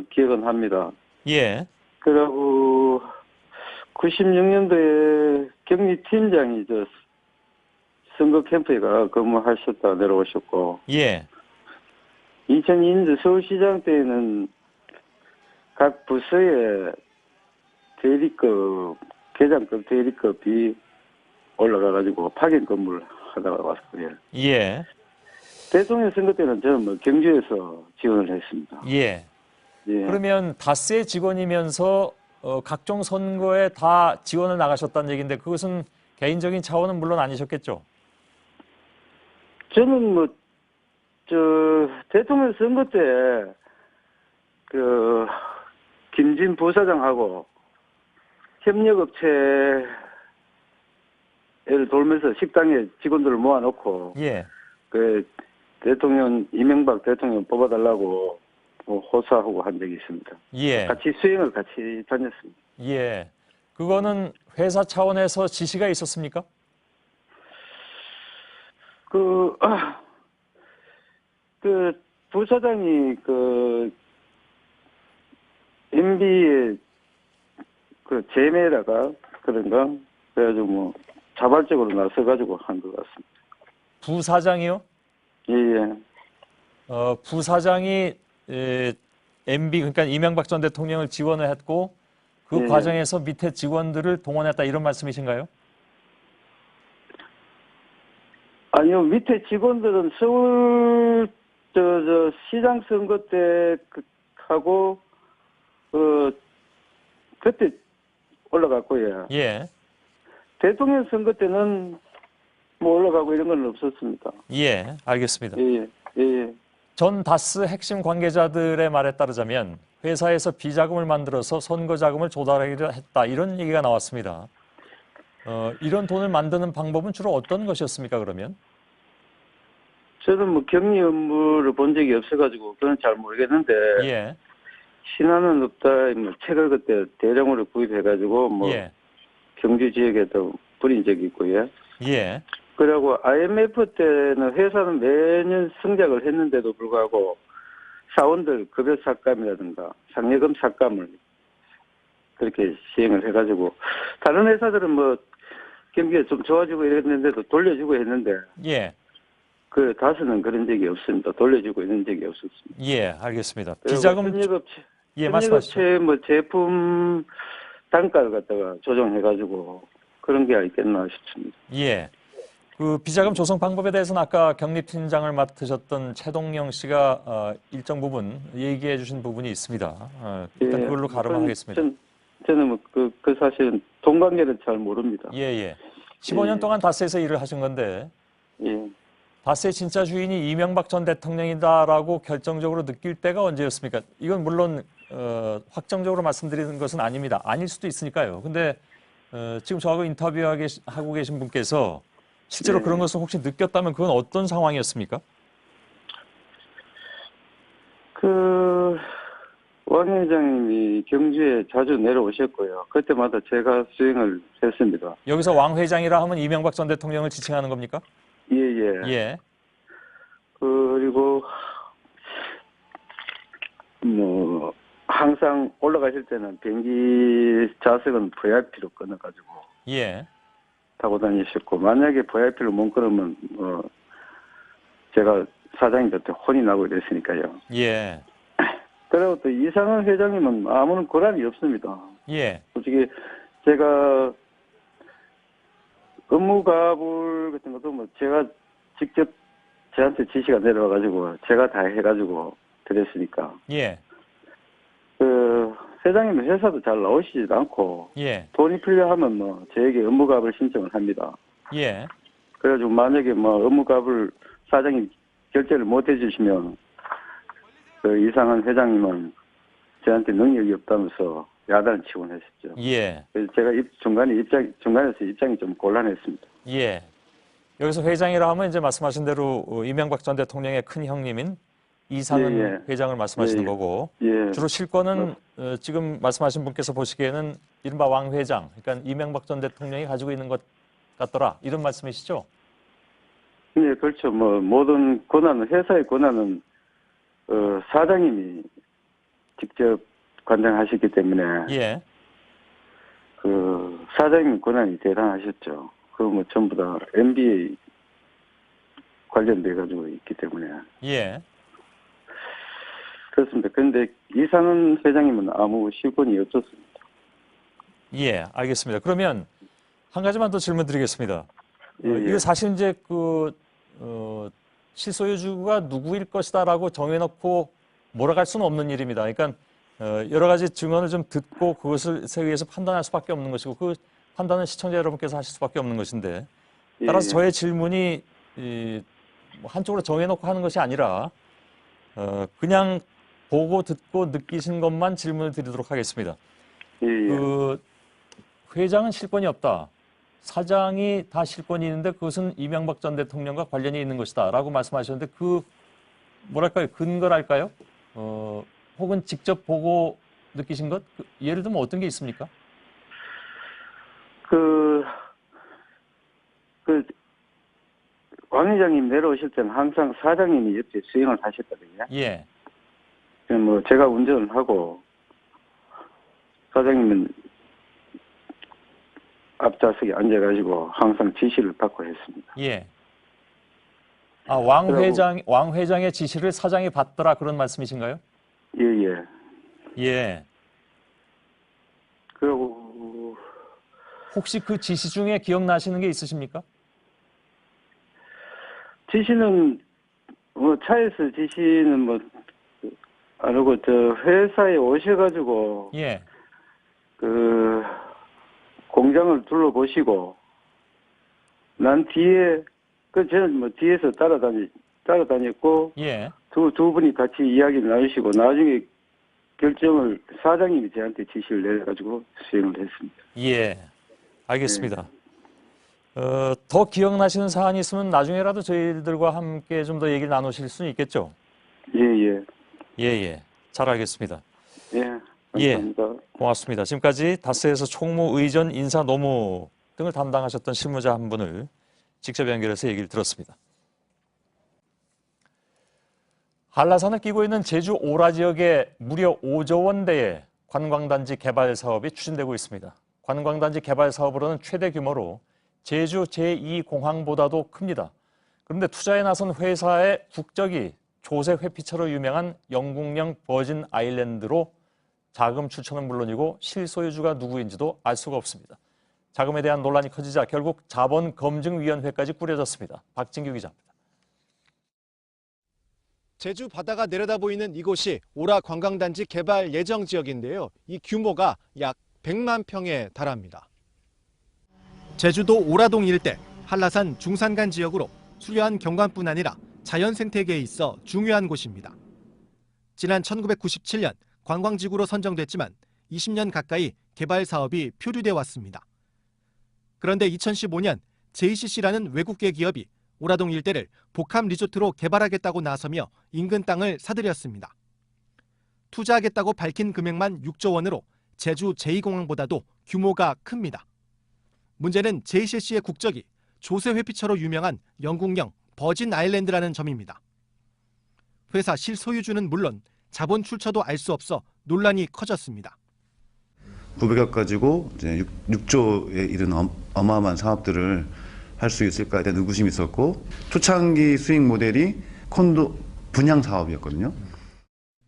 기억은 합니다. 예. 그리고 96년도에 격리팀장이 저 선거 캠프에 가 근무하셨다 내려오셨고, 예. 2002년도 서울시장 때에는 각 부서에 대리급, 계장급 대리급이 올라가가지고 파견 근무를 하다가 왔어요. 예. 대통령 선거 때는 저는 뭐 경주에서 지원을 했습니다. 예. 예. 그러면 다스의 직원이면서 각종 선거에 다 지원을 나가셨다는 얘기인데 그것은 개인적인 차원은 물론 아니셨겠죠? 저는 뭐 대통령 선거 때 김진 부사장하고 협력업체를 돌면서 식당에 직원들을 모아놓고 대통령 이명박 대통령 뽑아달라고 호소하고 한 적이 있습니다. 예. 같이 수행을 같이 다녔습니다. 예. 그거는 회사 차원에서 지시가 있었습니까? 부사장이 MB의 제매에다가 그런가 그래가지고 뭐 자발적으로 나서가지고 한 것 같습니다. 부사장이요? 예. 부사장이 MB 그러니까 이명박 전 대통령을 지원을 했고 그 과정에서 밑에 직원들을 동원했다 이런 말씀이신가요? 아니요, 밑에 직원들은 서울 시장 선거 때 하고 그때 올라갔고요. 예. 대통령 선거 때는 뭐 올라가고 이런 건 없었습니다. 예, 알겠습니다. 예. 전 다스 핵심 관계자들의 말에 따르자면 회사에서 비자금을 만들어서 선거 자금을 조달하기로 했다 이런 얘기가 나왔습니다. 이런 돈을 만드는 방법은 주로 어떤 것이었습니까, 그러면? 저는 뭐 격리 업무를 본 적이 없어가지고 그건 잘 모르겠는데 예. 신화는 없다 뭐 책을 그때 대량으로 구입해가지고 뭐 경주 지역에도 뿌린 적이 있고요. 예. 그리고 IMF 때는 회사는 매년 성장을 했는데도 불구하고 사원들 급여 삭감이라든가 상여금 삭감을 그렇게 시행을 해가지고 다른 회사들은 뭐 경기가 좀 좋아지고 이랬는데도 돌려주고 했는데 예. 그 다스는 그런 적이 없습니다. 돌려주고 있는 적이 없었습니다. 예, 알겠습니다. 비자금 협력업체 뭐 제품 단가를 갖다가 조정해가지고 그런 게 있겠나 싶습니다. 예. 그 비자금 조성 방법에 대해서는 아까 경리팀장을 맡으셨던 최동영 씨가 일정 부분 얘기해 주신 부분이 있습니다. 일단 그걸로 가름하겠습니다. 저는 뭐 그 사실은 돈 관계는 잘 모릅니다. 예. 15년 동안 다스에서 일을 하신 건데 다스의 진짜 주인이 이명박 전 대통령이다라고 결정적으로 느낄 때가 언제였습니까? 이건 물론 확정적으로 말씀드리는 것은 아닙니다. 아닐 수도 있으니까요. 근데 지금 저하고 인터뷰하고 계신 분께서 실제로 그런 것을 혹시 느꼈다면 그건 어떤 상황이었습니까? 왕 회장님이 경주에 자주 내려오셨고요. 그때마다 제가 수행을 했습니다. 여기서 왕 회장이라 하면 이명박 전 대통령을 지칭하는 겁니까? 예. 그리고 뭐 항상 올라가실 때는 비행기 좌석은 VIP로 끊어가지고 타고 다니셨고 만약에 VIP를 못 끊으면 제가 사장님 곁에 혼이 나고 이랬으니까요. 예. 그리고 또 이상한 회장님은 아무런 권한이 없습니다. 예. 솔직히 제가 업무가불 같은 것도 뭐 제가 직접 저한테 지시가 내려와가지고 제가 다 해가지고 그랬으니까. 예. 회장님은 회사도 잘 나오시지도 않고 돈이 필요하면 뭐 저에게 업무가불 신청을 합니다. 예. 그래가지고 만약에 뭐 업무가불 사장님 결제를 못 해주시면 그 이상한 회장님은 저한테 능력이 없다면서 야단을 치곤 했었죠. 예. 그래서 제가 중간에서 입장이 좀 곤란했습니다. 예. 여기서 회장이라 하면 이제 말씀하신 대로 이명박 전 대통령의 큰 형님인 이상은 예. 회장을 말씀하시는 거고 예. 주로 실권은 지금 말씀하신 분께서 보시기에는 이른바 왕 회장, 그러니까 이명박 전 대통령이 가지고 있는 것 같더라 이런 말씀이시죠? 네, 그렇죠. 뭐 모든 권한은 회사의 권한은 사장님이 직접 관장하셨기 때문에 예. 그 사장님 권한이 대단하셨죠. 그 뭐 전부 다 MBA 관련돼 가지고 있기 때문에. 예. 그렇습니다. 그런데 이상은 회장님은 아무 실권이 없었습니다. 예, 알겠습니다. 그러면 한 가지만 더 질문 드리겠습니다. 예. 이거 사실 이제 실소유주가 누구일 것이다라고 정해놓고 몰아갈 수는 없는 일입니다. 그러니까 여러 가지 증언을 좀 듣고 그것을 의해서 판단할 수밖에 없는 것이고 그 판단은 시청자 여러분께서 하실 수밖에 없는 것인데 따라서 예. 저의 질문이 한쪽으로 정해놓고 하는 것이 아니라 그냥 보고 듣고 느끼신 것만 질문을 드리도록 하겠습니다. 예. 그 회장은 실권이 없다. 사장이 다 실권이 있는데 그것은 이명박 전 대통령과 관련이 있는 것이다라고 말씀하셨는데 그 뭐랄까요 근거랄까요? 혹은 직접 보고 느끼신 것? 예를 들면 어떤 게 있습니까? 왕 회장님 내려오실 때는 항상 사장님이 옆에 수행을 하셨거든요. 예. 뭐 제가 운전을 하고 사장님은 앞좌석에 앉아가지고 항상 지시를 받고 했습니다. 예. 아, 왕 회장의 지시를 사장이 받더라 그런 말씀이신가요? 예, 예. 예. 그리고 혹시 그 지시 중에 기억나시는 게 있으십니까? 지시는 뭐 차에서 지시는 뭐 안 하고 저 회사에 오셔가지고 예. 그 공장을 둘러보시고 난 뒤에 저는 뭐 뒤에서 따라다녔고 예. 두 분이 같이 이야기를 나누시고 나중에 결정을 사장님이 저한테 지시를 내려가지고 수행을 했습니다. 예. 알겠습니다. 더 기억나시는 사안이 있으면 나중에라도 저희들과 함께 좀 더 얘기를 나누실 수는 있겠죠? 예, 예. 예, 예. 잘 알겠습니다. 예. 감사합니다. 예. 고맙습니다. 지금까지 다스에서 총무, 의전, 인사, 노무 등을 담당하셨던 실무자 한 분을 직접 연결해서 얘기를 들었습니다. 한라산을 끼고 있는 제주 오라 지역에 무려 5조 원대의 관광단지 개발 사업이 추진되고 있습니다. 관광단지 개발 사업으로는 최대 규모로 제주 제2공항보다도 큽니다. 그런데 투자에 나선 회사의 국적이 조세 회피처로 유명한 영국령 버진 아일랜드로 자금 출처는 물론이고 실소유주가 누구인지도 알 수가 없습니다. 자금에 대한 논란이 커지자 결국 자본검증위원회까지 꾸려졌습니다. 박진규 기자입니다. 제주 바다가 내려다 보이는 이곳이 오라 관광단지 개발 예정 지역인데요. 이 규모가 약 100만 평에 달합니다. 제주도 오라동 일대 한라산 중산간 지역으로 수려한 경관뿐 아니라 자연 생태계에 있어 중요한 곳입니다. 지난 1997년 관광지구로 선정됐지만 20년 가까이 개발 사업이 표류돼 왔습니다. 그런데 2015년 JCC라는 외국계 기업이 오라동 일대를 복합 리조트로 개발하겠다고 나서며 인근 땅을 사들였습니다. 투자하겠다고 밝힌 금액만 6조 원으로 제주 제2공항보다도 규모가 큽니다. 문제는 JCC의 국적이 조세 회피처로 유명한 영국령 버진 아일랜드라는 점입니다. 회사 실소유주는 물론 자본 출처도 알 수 없어 논란이 커졌습니다. 900억 가지고 이제 6조에 이른 어마어마한 사업들을 할 수 있을까에 대한 의구심이 있었고 초창기 수익 모델이 콘도 분양 사업이었거든요.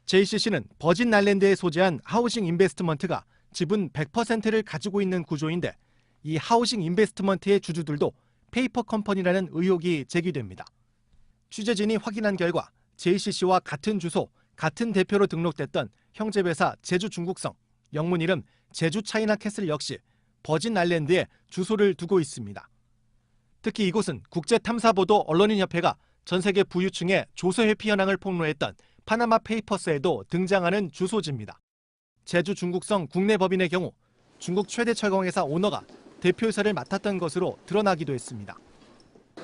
JCC는 버진 아일랜드에 소재한 하우싱 인베스트먼트가 지분 100%를 가지고 있는 구조인데 이 하우싱 인베스트먼트의 주주들도 페이퍼 컴퍼니라는 의혹이 제기됩니다. 취재진이 확인한 결과 JCC와 같은 주소, 같은 대표로 등록됐던 형제회사 제주중국성, 영문 이름 제주차이나캐슬 역시 버진 아일랜드에 주소를 두고 있습니다. 특히 이곳은 국제탐사보도 언론인협회가 전 세계 부유층의 조세 회피 현황을 폭로했던 파나마 페이퍼스에도 등장하는 주소지입니다. 제주 중국성 국내 법인의 경우 중국 최대 철강회사 오너가 대표이사를 맡았던 것으로 드러나기도 했습니다.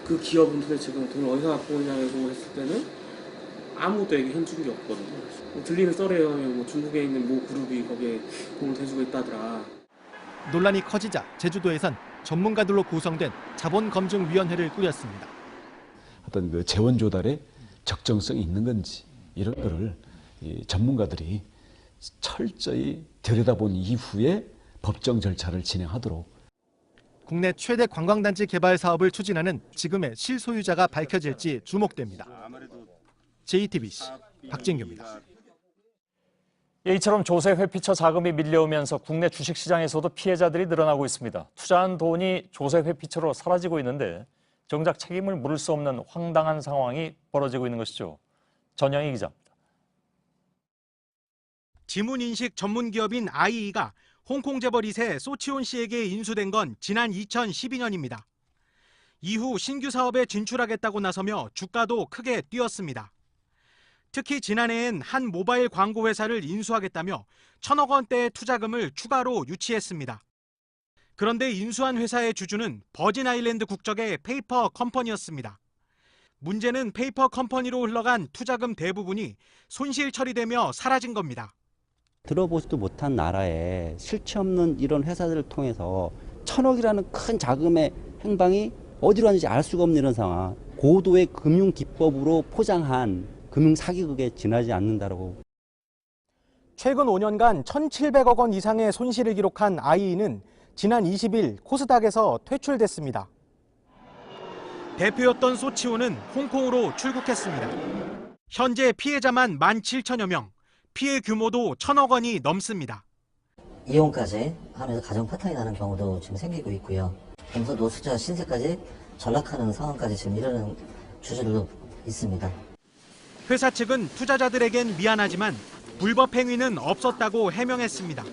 그 기업은 도대체 지금 돈을 어디서 갖고 오냐고 했을 때는 아무도 해준 게 없거든요. 들리는 썰에 의하면 뭐 중국에 있는 모 그룹이 거기에 돈을 대주고 있다더라. 논란이 커지자 제주도에선 전문가들로 구성된 자본검증위원회를 꾸렸습니다. 어떤 그 재원 조달에 적정성이 있는 건지 이런 거를 전문가들이 철저히 들여다본 이후에 법정 절차를 진행하도록. 국내 최대 관광단지 개발 사업을 추진하는 지금의 실소유자가 밝혀질지 주목됩니다. JTBC 박진규입니다. 이처럼 조세 회피처 자금이 밀려오면서 국내 주식시장에서도 피해자들이 늘어나고 있습니다. 투자한 돈이 조세 회피처로 사라지고 있는데 정작 책임을 물을 수 없는 황당한 상황이 벌어지고 있는 것이죠. 전영희 기자입니다. 지문인식 전문기업인 IE가 홍콩 재벌 2세 소치온 씨에게 인수된 건 지난 2012년입니다. 이후 신규 사업에 진출하겠다고 나서며 주가도 크게 뛰었습니다. 특히 지난해엔 한 모바일 광고 회사를 인수하겠다며 1,000억 원대의 투자금을 추가로 유치했습니다. 그런데 인수한 회사의 주주는 버진 아일랜드 국적의 페이퍼 컴퍼니였습니다. 문제는 페이퍼 컴퍼니로 흘러간 투자금 대부분이 손실 처리되며 사라진 겁니다. 들어보지도 못한 나라에 실체 없는 이런 회사들을 통해서 1,000억이라는 큰 자금의 행방이 어디로 왔는지 알 수가 없는 이런 상황. 고도의 금융 기법으로 포장한 금융 사기극에 지나지 않는다라고. 최근 5년간 1,700억 원 이상의 손실을 기록한 IE는 지난 20일 코스닥에서 퇴출됐습니다. 대표였던 소치오는 홍콩으로 출국했습니다. 현재 피해자만 17,000여 명, 피해 규모도 1,000억 원이 넘습니다. 이혼까지 하면서 가정 파탄이 나는 경우도 지금 생기고 있고요. 그래서 노숙자 신세까지 전락하는 상황까지 지금 이르는 주주들도 있습니다. 회사 측은 투자자들에겐 미안하지만 불법 행위는 없었다고 해명했습니다.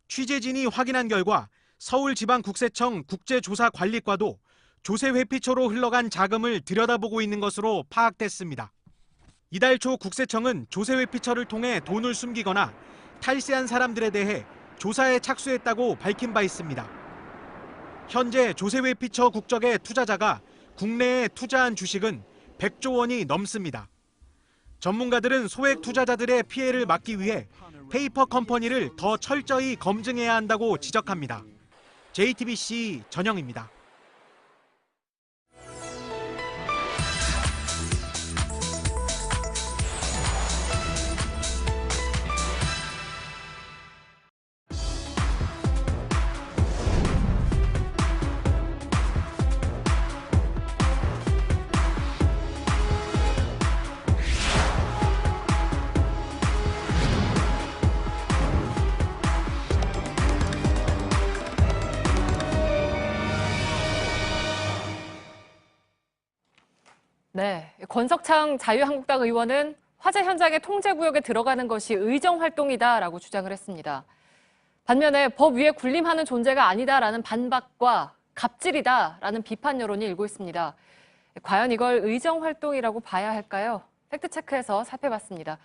취재진이 확인한 결과 서울지방국세청 국제조사관리과도 조세 회피처로 흘러간 자금을 들여다보고 있는 것으로 파악됐습니다. 이달 초 국세청은 조세 회피처를 통해 돈을 숨기거나 탈세한 사람들에 대해 조사에 착수했다고 밝힌 바 있습니다. 현재 조세 회피처 국적의 투자자가 국내에 투자한 주식은 100조 원이 넘습니다. 전문가들은 소액 투자자들의 피해를 막기 위해 페이퍼 컴퍼니를 더 철저히 검증해야 한다고 지적합니다. JTBC 전영입니다. 네, 권석창 자유한국당 의원은 화재 현장의 통제구역에 들어가는 것이 의정활동이다라고 주장을 했습니다. 반면에 법 위에 군림하는 존재가 아니다라는 반박과 갑질이다라는 비판 여론이 일고 있습니다. 과연 이걸 의정활동이라고 봐야 할까요? 팩트체크해서 살펴봤습니다.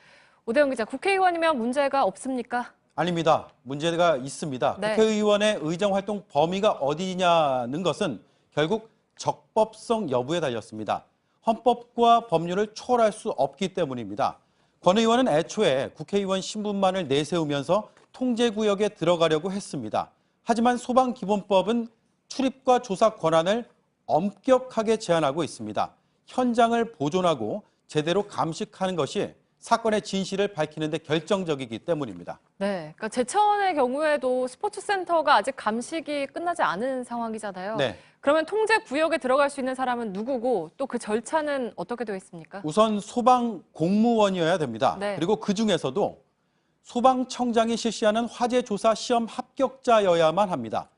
오대영 기자, 국회의원이면 문제가 없습니까? 아닙니다. 문제가 있습니다. 네. 국회의원의 의정활동 범위가 어디냐는 것은 결국 적법성 여부에 달렸습니다. 헌법과 법률을 초월할 수 없기 때문입니다. 권 의원은 애초에 국회의원 신분만을 내세우면서 통제구역에 들어가려고 했습니다. 하지만 소방기본법은 출입과 조사 권한을 엄격하게 제한하고 있습니다. 현장을 보존하고 제대로 감식하는 것이 사건의 진실을 밝히는 데 결정적이기 때문입니다. 네, 그러니까 제천의 경우에도 스포츠센터가 아직 감식이 끝나지 않은 상황이잖아요. 네. 그러면 통제 구역에 들어갈 수 있는 사람은 누구고 또 그 절차는 어떻게 되어 있습니까? 우선 소방 공무원이어야 됩니다. 네. 그리고 그중에서도 소방청장이 실시하는 화재 조사 시험 합격자여야만 합니다.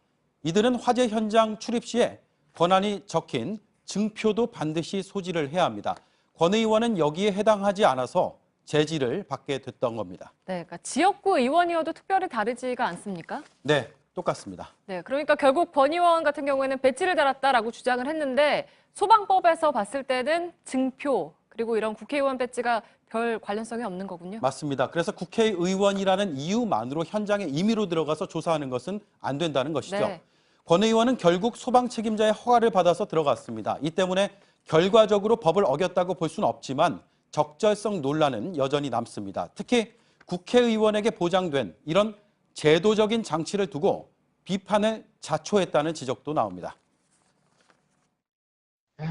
이들은 화재 현장 출입 시에 권한이 적힌 증표도 반드시 소지를 해야 합니다. 권 의원은 여기에 해당하지 않아서 제지를 받게 됐던 겁니다. 네, 그러니까 지역구 의원이어도 특별히 다르지가 않습니까? 네, 똑같습니다. 네, 그러니까 결국 권 의원 같은 경우에는 배지를 달았다라고 주장을 했는데 소방법에서 봤을 때는 증표 그리고 이런 국회의원 배지가 별 관련성이 없는 거군요. 맞습니다. 그래서 국회의원이라는 이유만으로 현장에 임의로 들어가서 조사하는 것은 안 된다는 것이죠. 네. 권 의원은 결국 소방 책임자의 허가를 받아서 들어갔습니다. 이 때문에 결과적으로 법을 어겼다고 볼 수는 없지만 적절성 논란은 여전히 남습니다. 특히 국회의원에게 보장된 이런 제도적인 장치를 두고 비판을 자초했다는 지적도 나옵니다.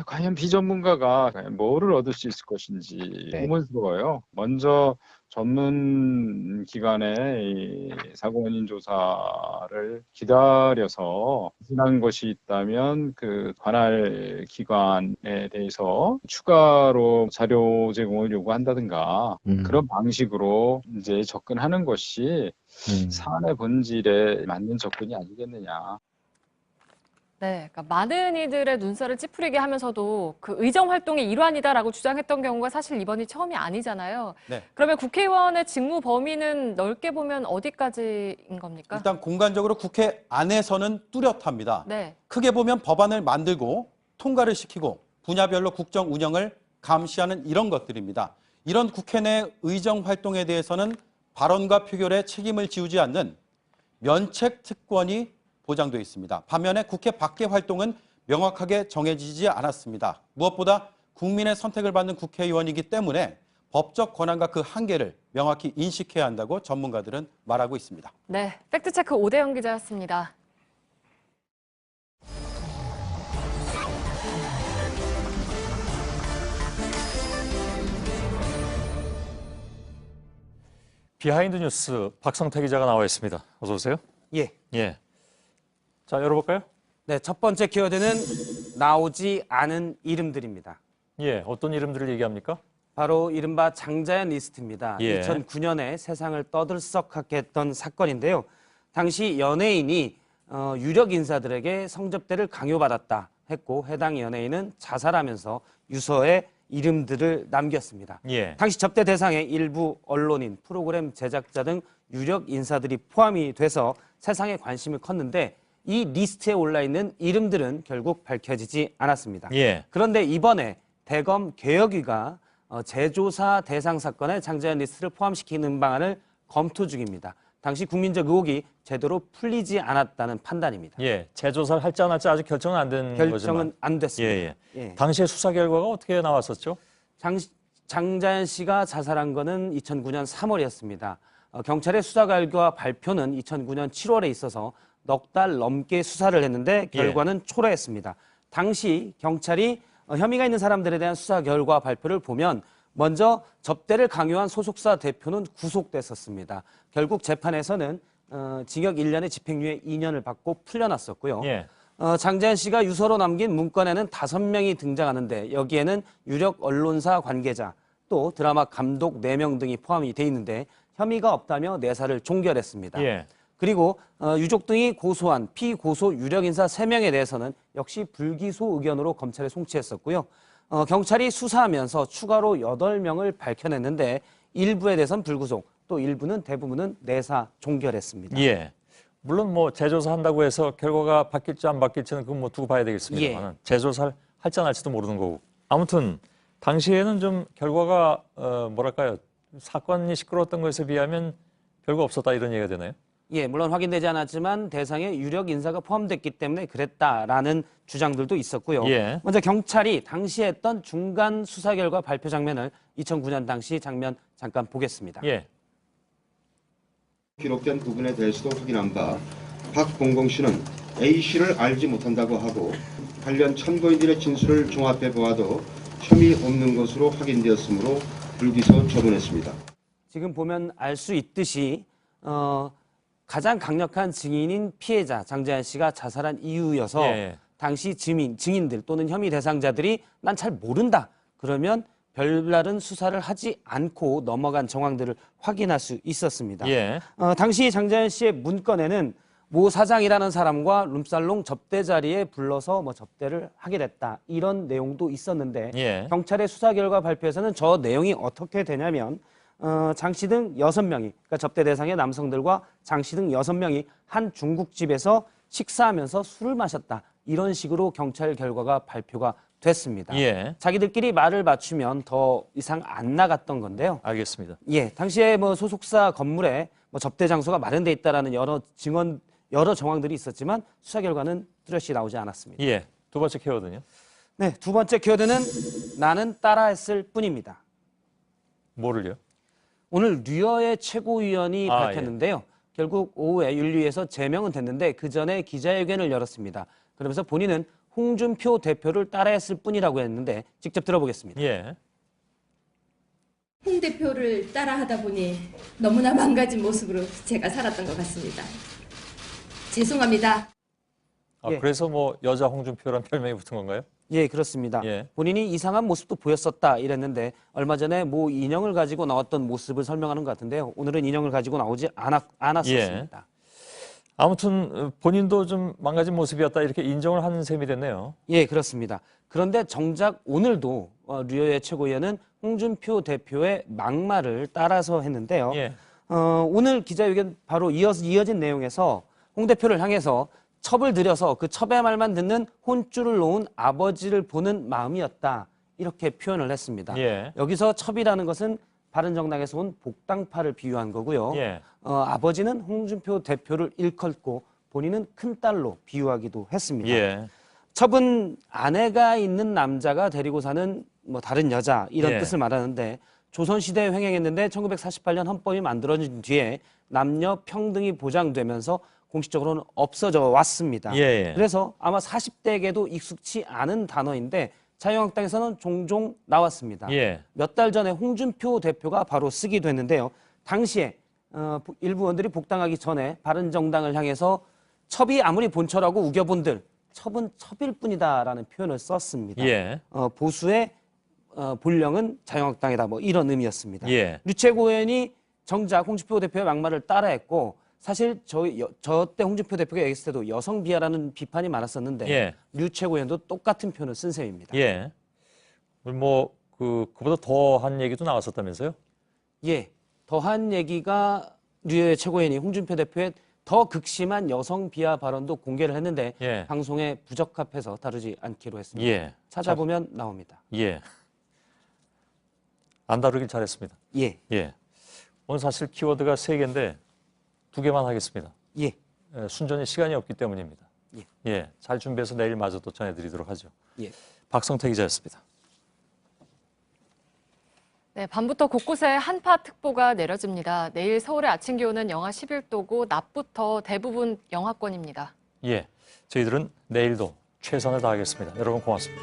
과연 비전문가가 뭐를 얻을 수 있을 것인지 의문스러워요. 먼저 전문 기관의 이 사고 원인 조사를 기다려서 지난 것이 있다면 그 관할 기관에 대해서 추가로 자료 제공을 요구한다든가 그런 방식으로 이제 접근하는 것이 사안의 본질에 맞는 접근이 아니겠느냐. 네, 그러니까 많은 이들의 눈살을 찌푸리게 하면서도 그 의정 활동의 일환이다라고 주장했던 경우가 사실 이번이 처음이 아니잖아요. 네. 그러면 국회의원의 직무 범위는 넓게 보면 어디까지인 겁니까? 일단 공간적으로 국회 안에서는 뚜렷합니다. 네. 크게 보면 법안을 만들고 통과를 시키고 분야별로 국정 운영을 감시하는 이런 것들입니다. 이런 국회 내 의정 활동에 대해서는 발언과 표결에 책임을 지우지 않는 면책 특권이 보장되어 있습니다. 반면에 국회 밖의 활동은 명확하게 정해지지 않았습니다. 무엇보다 국민의 선택을 받는 국회의원이기 때문에 법적 권한과 그 한계를 명확히 인식해야 한다고 전문가들은 말하고 있습니다. 네, 팩트체크 오대영 기자였습니다. 비하인드 뉴스 박성태 기자가 나와 있습니다. 어서 오세요. 예. 예. 자, 열어볼까요? 네, 첫 번째 키워드는 나오지 않은 이름들입니다. 예, 어떤 이름들을 얘기합니까? 바로 이른바 장자연 리스트입니다. 예. 2009년에 세상을 떠들썩하게 했던 사건인데요. 당시 연예인이 유력 인사들에게 성접대를 강요받았다 했고 해당 연예인은 자살하면서 유서에 이름들을 남겼습니다. 예. 당시 접대 대상에 일부 언론인, 프로그램 제작자 등 유력 인사들이 포함이 돼서 세상에 관심이 컸는데 이 리스트에 올라있는 이름들은 결국 밝혀지지 않았습니다. 예. 그런데 이번에 대검 개혁위가 재조사 대상 사건에 장자연 리스트를 포함시키는 방안을 검토 중입니다. 당시 국민적 의혹이 제대로 풀리지 않았다는 판단입니다. 예, 재조사를 할지 안 할지 아직 결정은 안 된 거지만. 결정은 안 됐습니다. 예, 예. 예. 당시의 수사 결과가 어떻게 나왔었죠? 장자연 씨가 자살한 거는 2009년 3월이었습니다. 경찰의 수사 결과 발표는 2009년 7월에 있어서 넉 달 넘게 수사를 했는데 결과는 초래했습니다. 당시 경찰이 혐의가 있는 사람들에 대한 수사 결과 발표를 보면 먼저 접대를 강요한 소속사 대표는 구속됐었습니다. 결국 재판에서는 징역 1년에 집행유예 2년을 받고 풀려났었고요. 예. 장자연 씨가 유서로 남긴 문건에는 5명이 등장하는데 여기에는 유력 언론사 관계자 또 드라마 감독 4명 등이 포함이 돼 있는데 혐의가 없다며 내사를 종결했습니다. 예. 그리고 유족 등이 고소한 피고소 유력 인사 3명에 대해서는 역시 불기소 의견으로 검찰에 송치했었고요. 경찰이 수사하면서 추가로 8명을 밝혀냈는데 일부에 대해서는 불구속, 또 일부는 대부분은 내사 종결했습니다. 예. 물론 뭐 재조사한다고 해서 결과가 바뀔지 안 바뀔지는 그건 뭐 두고 봐야 되겠습니다만 재조사를 할지 안 할지도 모르는 거고. 아무튼 당시에는 좀 결과가 뭐랄까요, 사건이 시끄러웠던 것에 비하면 별거 없었다 이런 얘기가 되나요? 예, 물론 확인되지 않았지만 대상에 유력 인사가 포함됐기 때문에 그랬다라는 주장들도 있었고요. 예. 먼저 경찰이 당시에 했던 중간 수사 결과 발표 장면을 2009년 당시 장면 잠깐 보겠습니다. 예. 기록된 부분에 대해서도 확인한 바 박봉공 씨는 A 씨를 알지 못한다고 하고 관련 참고인들의 진술을 종합해 보아도 혐의 없는 것으로 확인되었으므로 불기소 처분했습니다. 지금 보면 알 수 있듯이 가장 강력한 증인인 피해자 장자연 씨가 자살한 이유여서 당시 증인들 또는 혐의 대상자들이 난 잘 모른다. 그러면 별다른 수사를 하지 않고 넘어간 정황들을 확인할 수 있었습니다. 예. 당시 장자연 씨의 문건에는 모 사장이라는 사람과 룸살롱 접대 자리에 불러서 뭐 접대를 하게 됐다. 이런 내용도 있었는데 경찰의 수사 결과 발표에서는 저 내용이 어떻게 되냐면 장 씨 등 6명이, 그러니까 접대 대상의 남성들과 장 씨 등 6명이 한 중국집에서 식사하면서 술을 마셨다. 이런 식으로 경찰 결과가 발표가 됐습니다. 예. 자기들끼리 말을 맞추면 더 이상 안 나갔던 건데요. 알겠습니다. 예, 당시에 뭐 소속사 건물에 뭐 접대 장소가 마련돼 있다라는 여러 정황들이 있었지만 수사 결과는 뚜렷이 나오지 않았습니다. 예. 두 번째 키워드는요? 네, 두 번째 키워드는 나는 따라했을 뿐입니다. 뭐를요? 오늘 류여의 최고위원이 밝혔는데요. 결국 오후에 윤리위에서 제명은 됐는데 그 전에 기자회견을 열었습니다. 그러면서 본인은 홍준표 대표를 따라했을 뿐이라고 했는데 직접 들어보겠습니다. 예. 홍 대표를 따라하다 보니 너무나 망가진 모습으로 제가 살았던 것 같습니다. 죄송합니다. 아, 그래서 뭐 여자 홍준표란 별명이 붙은 건가요? 예, 그렇습니다. 예. 본인이 이상한 모습도 보였었다 이랬는데 얼마 전에 뭐 인형을 가지고 나왔던 모습을 설명하는 것 같은데요. 오늘은 인형을 가지고 나오지 않았었습니다. 예. 아무튼 본인도 좀 망가진 모습이었다 이렇게 인정을 하는 셈이 됐네요. 예, 그렇습니다. 그런데 정작 오늘도 류여의 최고위원은 홍준표 대표의 막말을 따라서 했는데요. 예. 오늘 기자회견 바로 이어진 내용에서 홍 대표를 향해서 첩을 들여서 그 첩의 말만 듣는 혼줄을 놓은 아버지를 보는 마음이었다. 이렇게 표현을 했습니다. 예. 여기서 첩이라는 것은 바른정당에서 온 복당파를 비유한 거고요. 예. 아버지는 홍준표 대표를 일컫고 본인은 큰딸로 비유하기도 했습니다. 예. 첩은 아내가 있는 남자가 데리고 사는 뭐 다른 여자 이런 예. 뜻을 말하는데 조선시대에 횡행했는데 1948년 헌법이 만들어진 뒤에 남녀 평등이 보장되면서 공식적으로는 없어져 왔습니다. 예. 그래서 아마 40대에게도 익숙치 않은 단어인데 자유한국당에서는 종종 나왔습니다. 예. 몇 달 전에 홍준표 대표가 바로 쓰기도 했는데요. 당시에 일부 의원들이 복당하기 전에 바른정당을 향해서 첩이 아무리 본처라고 우겨본들 첩은 첩일 뿐이다라는 표현을 썼습니다. 예. 보수의 본령은 자유한국당이다 뭐 이런 의미였습니다. 예. 류 최고위원이 정작 홍준표 대표의 막말을 따라했고 사실 저 때 홍준표 대표가 얘기했을 때도 여성 비하라는 비판이 많았었는데 예. 류 최고위원도 똑같은 표현을 쓴 셈입니다. 예. 뭐 그보다 더한 얘기도 나왔었다면서요? 예. 더한 얘기가 류의 최고위원이 홍준표 대표의 더 극심한 여성 비하 발언도 공개를 했는데 예. 방송에 부적합해서 다루지 않기로 했습니다. 예. 찾아보면 나옵니다. 예. 안 다루길 잘했습니다. 예. 예. 오늘 사실 키워드가 3개인데 2개만 하겠습니다. 예. 순전히 시간이 없기 때문입니다. 예. 예. 잘 준비해서 내일마저 또 전해드리도록 하죠. 예. 박성태 기자였습니다. 네, 밤부터 곳곳에 한파특보가 내려집니다. 내일 서울의 아침 기온은 영하 11도고 낮부터 대부분 영하권입니다. 예. 저희들은 내일도 최선을 다하겠습니다. 여러분 고맙습니다.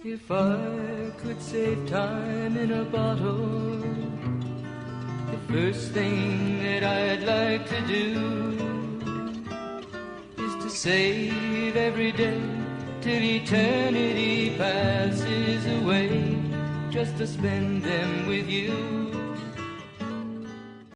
If I could save time in a bottle, the first thing that I'd like to do is to save every day till eternity passes away, just to spend them with you.